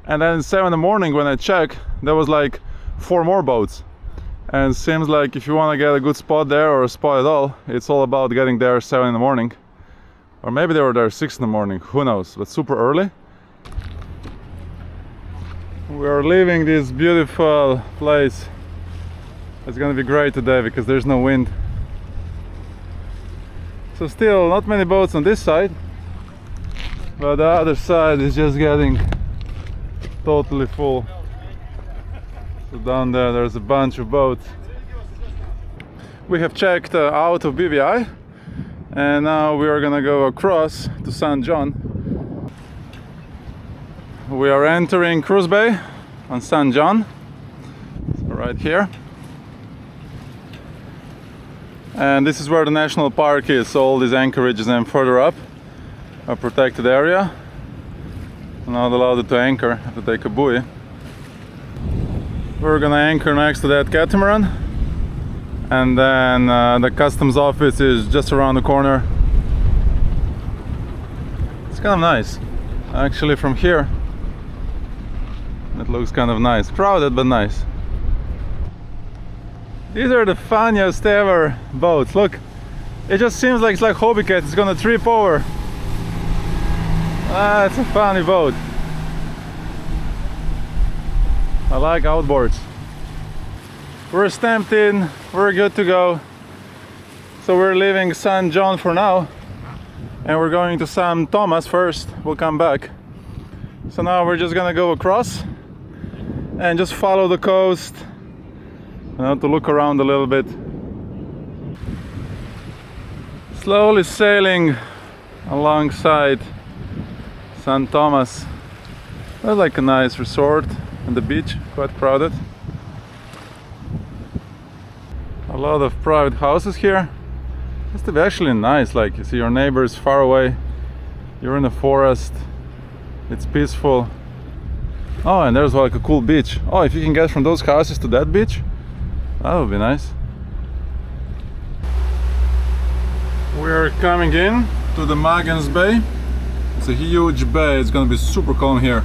And then at 7 in the morning when I check, there was like 4 more boats. And it seems like if you want to get a good spot there or a spot at all, it's all about getting there 7 in the morning. Or maybe they were there 6 in the morning, who knows, but super early. We are leaving this beautiful place. It's gonna be great today because there's no wind. So still not many boats on this side, but the other side is just getting totally full. So down there there's a bunch of boats. We have checked out of BVI, and now we are gonna go across to St. John. We are entering Cruise Bay on St. John, so right here. And this is where the national park is, so all these anchorages and further up. a protected area. Not allowed to anchor, have to take a buoy. We're gonna anchor next to that catamaran, and then the customs office is just around the corner. It's kind of nice. Actually, from here it looks kind of nice. Crowded but nice. These are the funniest ever boats. Look, it just seems like it's like Hobie Cat. It's gonna trip over. Ah, it's a funny boat. I like outboards. We're stamped in, we're good to go. So we're leaving St. John for now, and we're going to St. Thomas first. We'll come back. So now we're just gonna go across and just follow the coast, to look around a little bit. Slowly sailing alongside St. Thomas. That's like a nice resort, and the beach quite crowded. A lot of private houses here. It's to be actually nice, like you see your neighbors far away, you're in the forest, it's peaceful. Oh, and there's like a cool beach. Oh, if you can get from those houses to that beach, that would be nice. We're coming in to the Hansen Bay. It's a huge bay, it's gonna be super calm here.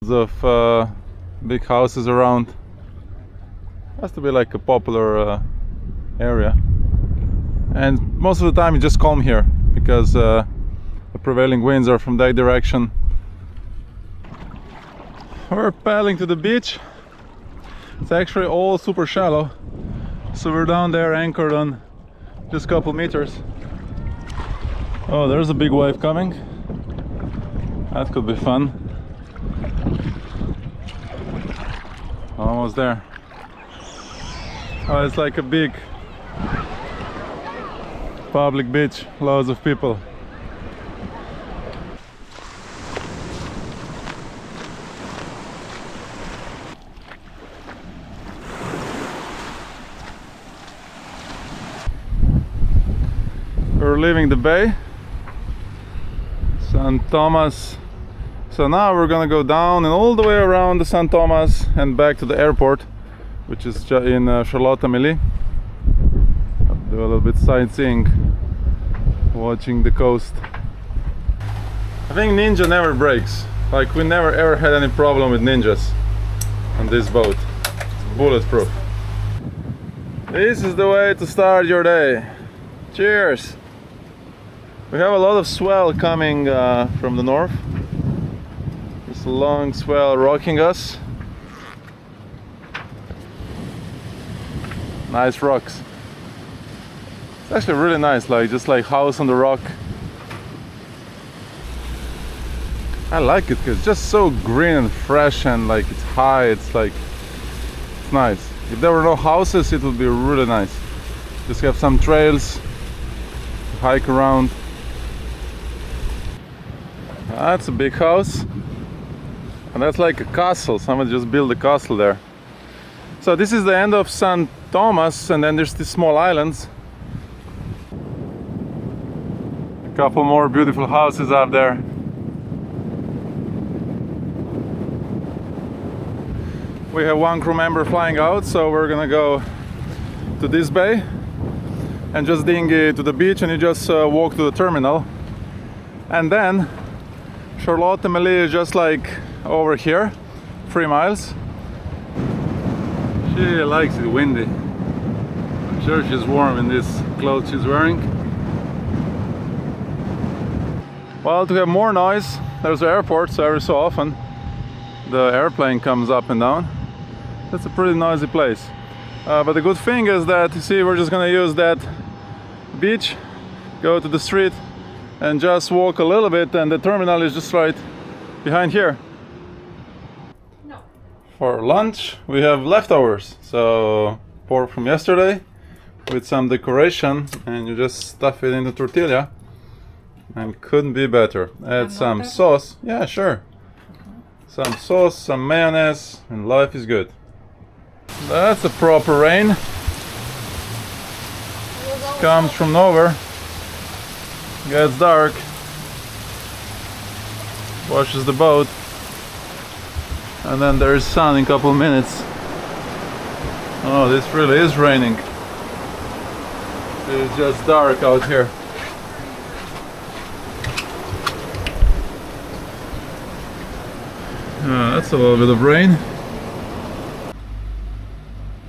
Of big houses around. Has to be like a popular area, and most of the time it's just calm here because the prevailing winds are from that direction. We're paddling to the beach. It's actually all super shallow, so we're down there anchored on just a couple meters. Oh, there's a big wave coming. That could be fun. Almost there. Oh, it's like a big public beach, loads of people. We're leaving the bay, St. Thomas. So now we're gonna go down and all the way around the St. Thomas and back to the airport, which is in Charlotte-Amélie. Do a little bit sightseeing, watching the coast. I think Ninja never breaks. Like, we never ever had any problem with Ninjas on this boat. It's bulletproof. This is the way to start your day. Cheers! We have a lot of swell coming from the north. This long swell rocking us. Nice rocks. It's actually really nice, like just like house on the rock. I like it because it's just so green and fresh, and like it's high. It's like, it's nice. If there were no houses, it would be really nice. Just have some trails to hike around. That's a big house, and that's like a castle. Someone just built a castle there. So this is the end of St. Thomas, and then there's these small islands. A couple more beautiful houses up there. We have one crew member flying out, so we're gonna go to this bay and just dinghy to the beach, and you just walk to the terminal. And then Charlotte-Amélie is just like over here, 3 miles. She likes it windy. I'm sure she's warm in this clothes she's wearing. Well, to have more noise, there's the airport, so every so often the airplane comes up and down. That's a pretty noisy place. But the good thing is that, you see, we're just gonna use that beach, go to the street, and just walk a little bit, and the terminal is just right behind here. No. For lunch we have leftovers, so pork from yesterday with some decoration, and you just stuff it in the tortilla, and couldn't be better. Add some sauce. Yeah, sure. some sauce, some mayonnaise, and life is good. That's a proper rain. Comes from nowhere. Gets dark. Washes the boat. And then there's sun in a couple of minutes. Oh, this really is raining. It's just dark out here. That's a little bit of rain.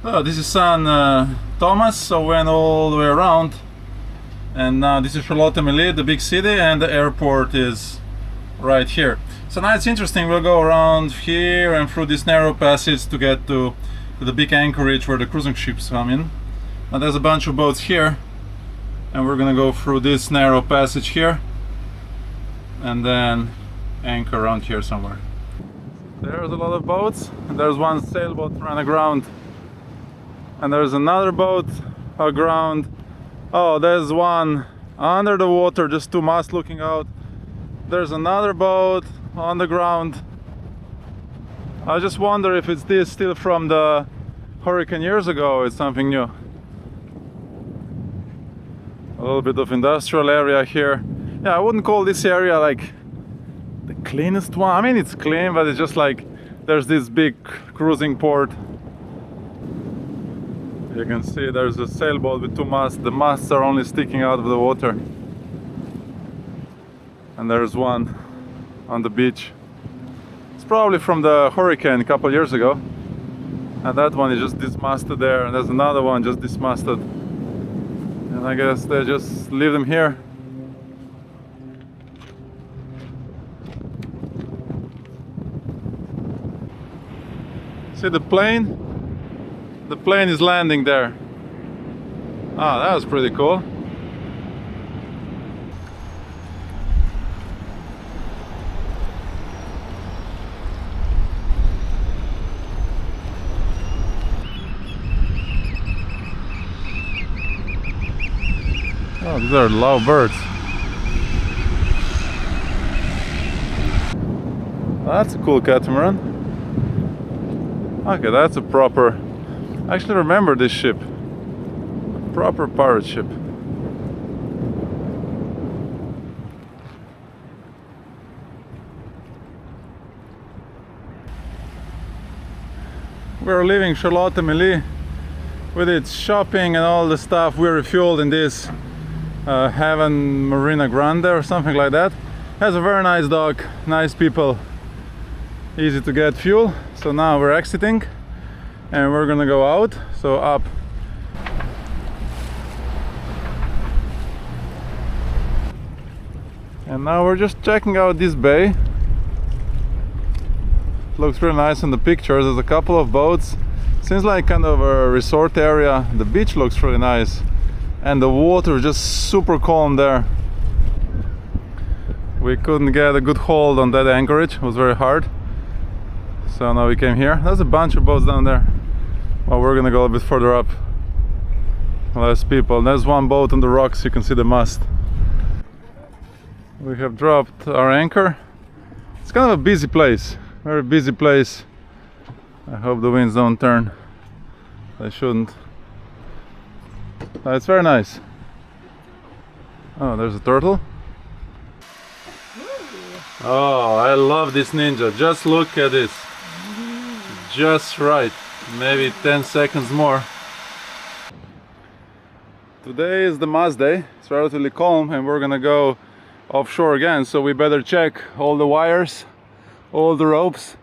Oh, this is San Thomas, so we went all the way around. And now this is Charlotte-Melie, the big city, and the airport is right here. So now it's interesting, we'll go around here and through this narrow passage to get to the big anchorage where the cruising ships come in. And there's a bunch of boats here. And we're gonna go through this narrow passage here. And then anchor around here somewhere. There's a lot of boats, and there's one sailboat run aground, and there's another boat aground. Oh, there's one under the water, just two masts looking out. There's another boat on the ground. I just wonder if it's this still from the hurricane years ago, or it's something new. A little bit of industrial area here. Yeah, I wouldn't call this area like the cleanest one. I mean, it's clean, but it's just like there's this big cruising port. You can see there's a sailboat with two masts. The masts are only sticking out of the water. And there's one on the beach. It's probably from the hurricane a couple years ago. And that one is just dismasted there. And there's another one just dismasted. And I guess they just leave them here. See the plane? The plane is landing there. Ah, that was pretty cool. Oh, these are loud birds. That's a cool catamaran. Okay, that's a proper... I actually remember this ship. A proper pirate ship. We're leaving Charlotte-Melie with its shopping and all the stuff. We refueled in this Haven Marina Grande or something like that. Has a very nice dock, nice people, easy to get fuel. So now we're exiting and we're gonna go out, so up. And now we're just checking out this bay. Looks really nice in the pictures. There's a couple of boats. Seems like kind of a resort area. The beach looks really nice. And the water is just super calm there. We couldn't get a good hold on that anchorage. It was very hard. So now we came here. There's a bunch of boats down there. Well, we're gonna go a bit further up. Less people. There's one boat on the rocks. You can see the mast. We have dropped our anchor. It's kind of a busy place. Very busy place. I hope the winds don't turn. They shouldn't. It's very nice. Oh, there's a turtle. Oh, I love this Ninja. Just look at this. Just right. Maybe 10 seconds more. Today is the mast day. It's relatively calm and we're gonna go offshore again, so we better check all the wires, all the ropes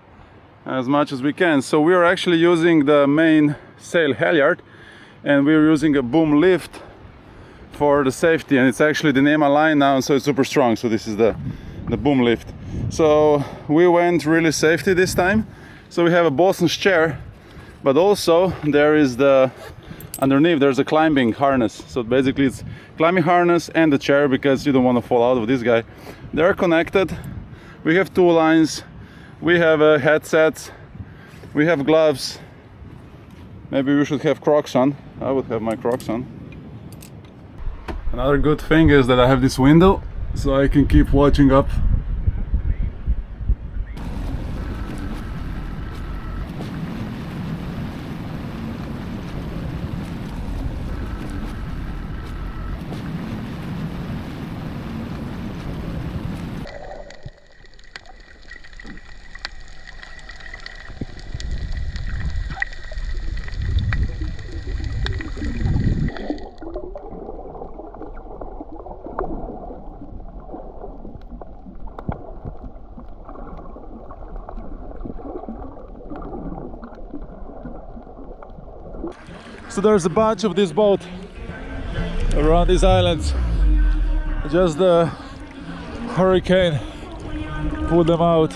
as much as we can. So we are actually using the main sail halyard and we're using a boom lift for the safety, and it's actually the NEMA line now, so it's super strong. So this is the boom lift. So we went really safety this time. So we have a bosun's chair, but also there is the underneath there's a climbing harness. So basically it's climbing harness and the chair, because you don't want to fall out of this guy. They're connected. We have two lines. We have headsets. We have gloves. Maybe we should have Crocs on. I would have my Crocs on. Another good thing is that I have this window, so I can keep watching up. So there's a bunch of this boat around these islands. Just the hurricane pulled them out.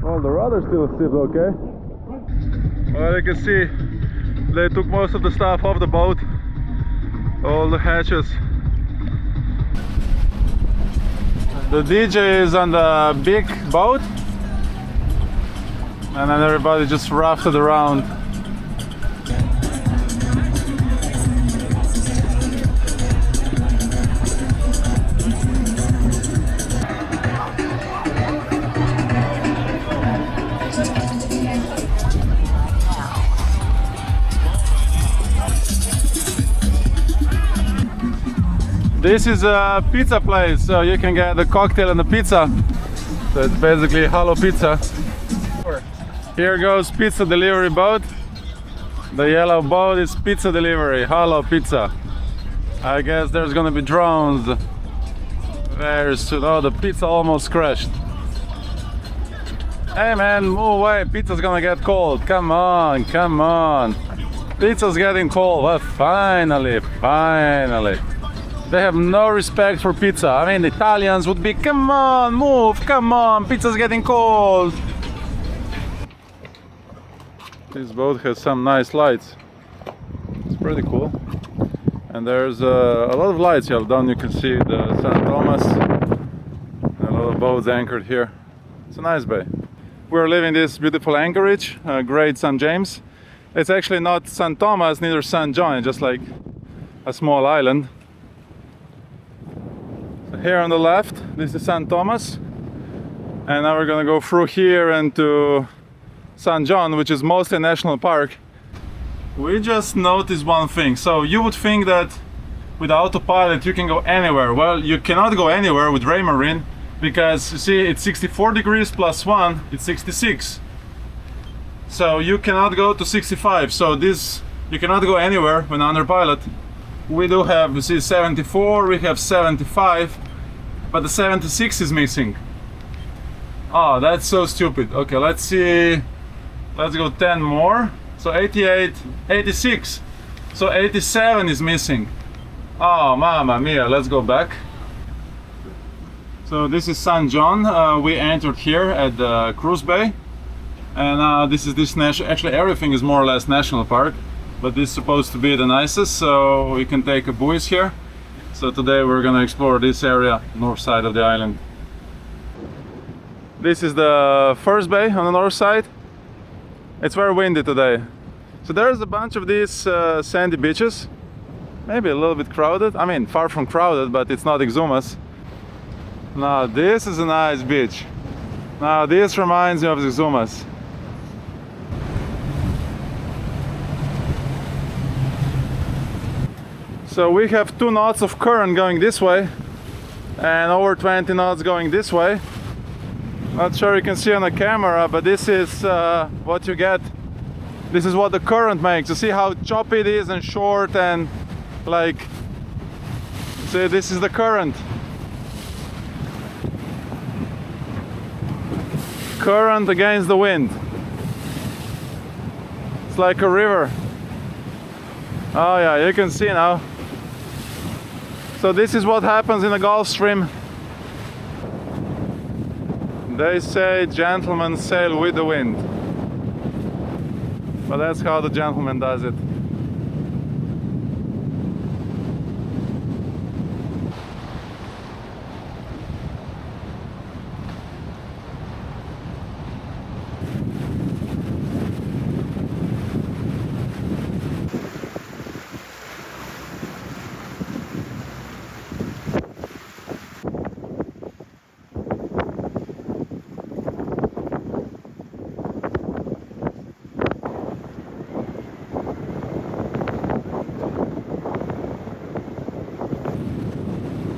Well, the rudder still seems okay. Well, you can see they took most of the stuff off the boat, all the hatches. The DJ is on the big boat, and then everybody just rafted around. This is a pizza place, so you can get the cocktail and the pizza. So it's basically hollow pizza. Here goes pizza delivery boat. The yellow boat is pizza delivery, hollow pizza. I guess there's gonna be drones very soon. Oh, the pizza almost crashed. Hey man, move away, pizza's gonna get cold. Come on, come on. Pizza's getting cold. Well, finally, finally. They have no respect for pizza. I mean, the Italians would be, come on, move, come on, pizza's getting cold. This boat has some nice lights. It's pretty cool. And there's a lot of lights here down. You can see the St. Thomas. A lot of boats anchored here. It's a nice bay. We're leaving this beautiful anchorage, Great St. James. It's actually not St. Thomas, neither St. John, just like a small island. Here on the left, this is St. Thomas, and now we're gonna go through here and to St. John, which is mostly a national park. We just noticed one thing. So you would think that with autopilot you can go anywhere. Well, you cannot go anywhere with Marina because you see it's 64 degrees plus 1, it's 66. So you cannot go to 65. So this, you cannot go anywhere when under pilot. We do have, you see, 74, we have 75, but the 76 is missing. Oh, that's so stupid. Okay, let's see. Let's go 10 more. So 88, 86. So 87 is missing. Oh, mamma mia. Let's go back. So this is St. John. We entered here at the cruise bay. And this is this national, actually everything is more or less national park. But this is supposed to be the nicest, so we can take a buoys here. So today we're gonna explore this area, north side of the island. This is the first bay on the north side. It's very windy today. So there's a bunch of these sandy beaches. Maybe a little bit crowded. I mean, far from crowded, but it's not Exumas. Now this is a nice beach. Now this reminds me of Exumas. So we have 2 knots of current going this way and over 20 knots going this way. Not sure you can see on the camera, but this is what you get. This is what the current makes. You see how choppy it is and short and like, see, this is the current. Current against the wind. It's like a river. Oh yeah, you can see now. So this is what happens in the Gulf Stream. They say gentlemen sail with the wind. But that's how the gentleman does it.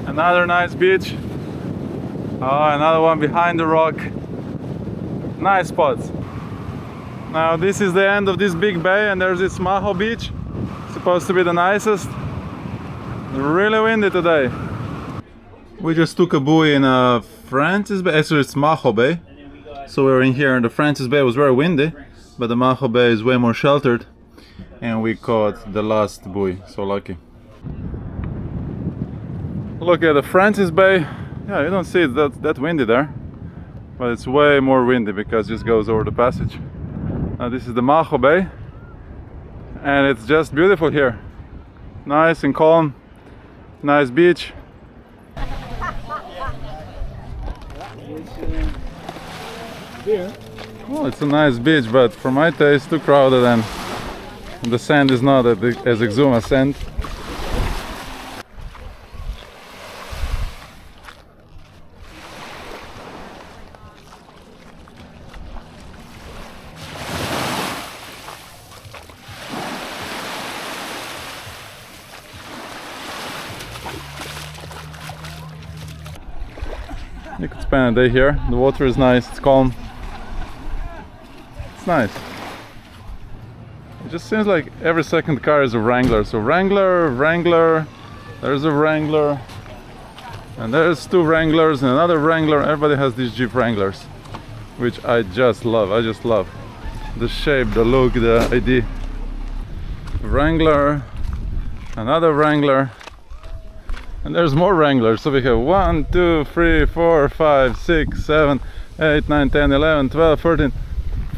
Another nice beach. Oh, another one behind the rock. Nice spots. Now this is the end of this big bay, and there's this Maho beach. Supposed to be the nicest. Really windy today. We just took a buoy in Francis Bay. Actually, it's Maho Bay. So we were in here, and the Francis Bay was very windy, but the Maho Bay is way more sheltered, and we caught the last buoy. So lucky. Look at the Francis Bay. Yeah, you don't see it that windy there, but it's way more windy because it just goes over the passage. Now this is the Maho Bay, and it's just beautiful here. Nice and calm, nice beach. Well, it's a nice beach, but for my taste too crowded, and the sand is not as exuberant sand. You could spend a day here. The water is nice, it's calm. It's nice. It just seems like every second car is a Wrangler. So Wrangler, there's a Wrangler, and there's two Wranglers and another Wrangler. Everybody has these Jeep Wranglers, which I just love. I just love the shape, the look, the idea. Wrangler, another Wrangler. And there's more Wranglers, so we have 1, 2, 3, 4, 5, 6, 7, 8, 9, 10, 11, 12, 13,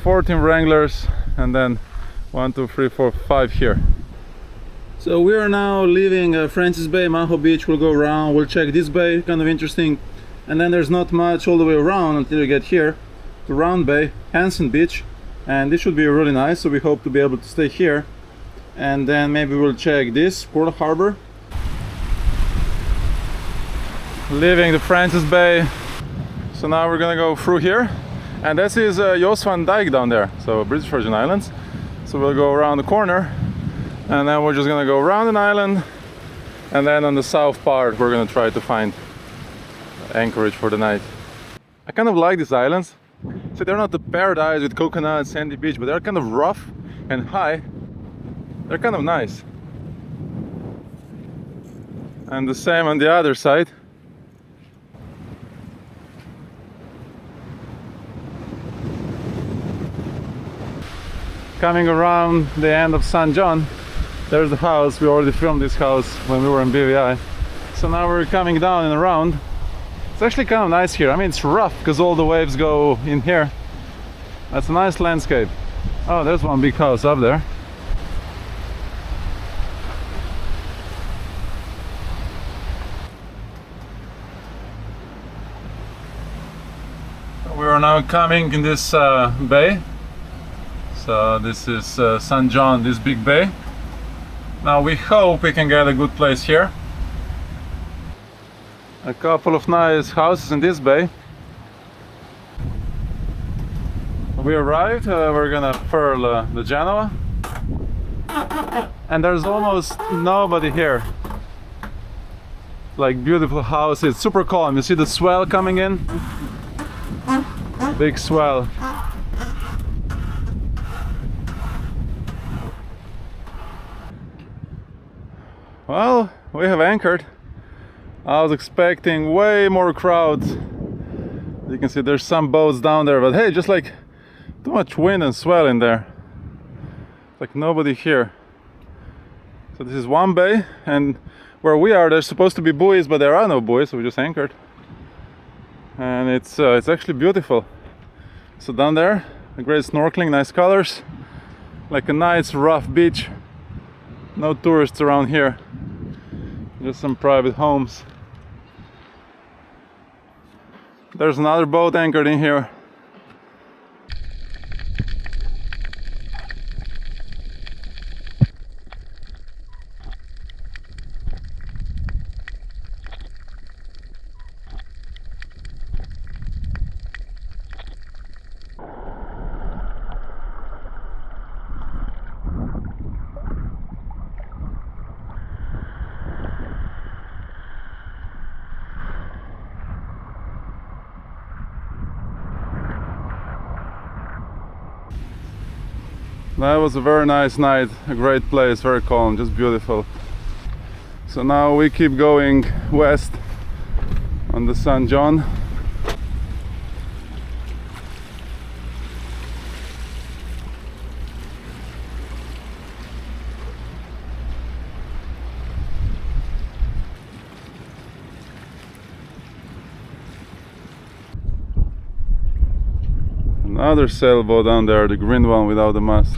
14 Wranglers, and then 1, 2, 3, 4, 5 here. So we are now leaving Francis Bay, Maho Beach. We'll go around, we'll check this bay, kind of interesting. And then there's not much all the way around until you get here to Round Bay, Hansen Beach. And this should be really nice, so we hope to be able to stay here. And then maybe we'll check this, Gorda Harbor. Leaving the Francis Bay, so now we're gonna go through here, and this is Jost Van Dyke down there, so British Virgin Islands. So we'll go around the corner, and then we're just gonna go around an island, and then on the south part we're gonna try to find anchorage for the night. I kind of like these islands. So they're not the paradise with coconut, sandy beach, but they're kind of rough and high. They're kind of nice. And the same on the other side. Coming around the end of St. John, there's the house. We already filmed this house when we were in BVI. So now we're coming down and around. It's actually kind of nice here. I mean, it's rough because all the waves go in here. That's a nice landscape. Oh, there's one big house up there. We are now coming in this bay. So this is St. John, this big bay. Now we hope we can get a good place here. A couple of nice houses in this bay. We arrived, we're gonna furl the Genoa. And there's almost nobody here. Like beautiful house, it's super calm. You see the swell coming in? Big swell. Well, we have anchored. I was expecting way more crowds. You can see there's some boats down there, but hey, just like too much wind and swell in there. Like nobody here. So this is one bay, and where we are there's supposed to be buoys, but there are no buoys, so we just anchored. And it's actually beautiful. So down there, a great snorkeling, nice colors. Like a nice rough beach. No tourists around here. Just some private homes. There's another boat anchored in here. That was a very nice night, a great place, very calm, just beautiful. So now we keep going west on the St. John. Another sailboat down there, the green one without the mast.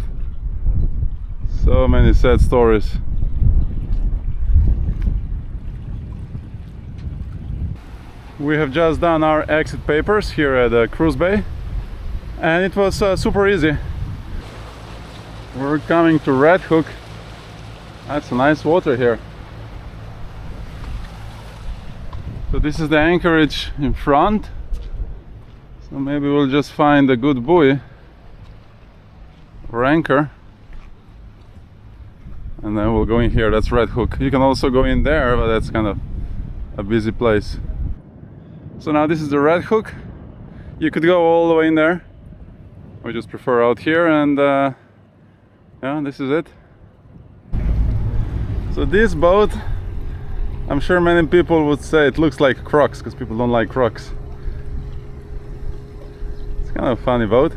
So many sad stories. We have just done our exit papers here at Cruise Bay, and it was super easy. We're coming to Red Hook. That's a nice water here. So this is the anchorage in front. So maybe we'll just find a good buoy or anchor, and then we'll go in here. That's Red Hook. You can also go in there, but that's kind of a busy place. So now this is the Red Hook. You could go all the way in there. We just prefer out here, and yeah, this is it. So this boat, I'm sure many people would say it looks like Crocs, because people don't like Crocs. Kind of a funny boat.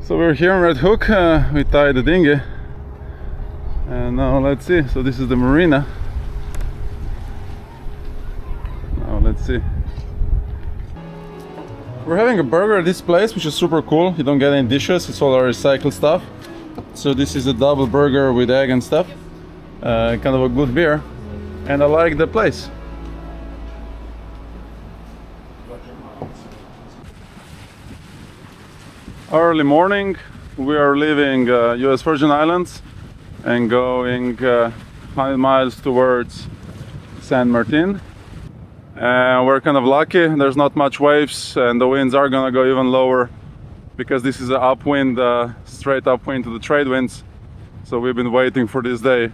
So we're here in Red Hook. We tied the dinghy, and now let's see. So this is the Marina. Now let's see. We're having a burger at this place, which is super cool. You don't get any dishes, it's all our recycled stuff. So this is a double burger with egg and stuff. Kind of a good beer, and I like the place. Early morning, we are leaving US Virgin Islands and going 100 miles towards San Martin. We're kind of lucky, there's not much waves, and the winds are gonna go even lower because this is an upwind, straight upwind to the trade winds. So we've been waiting for this day.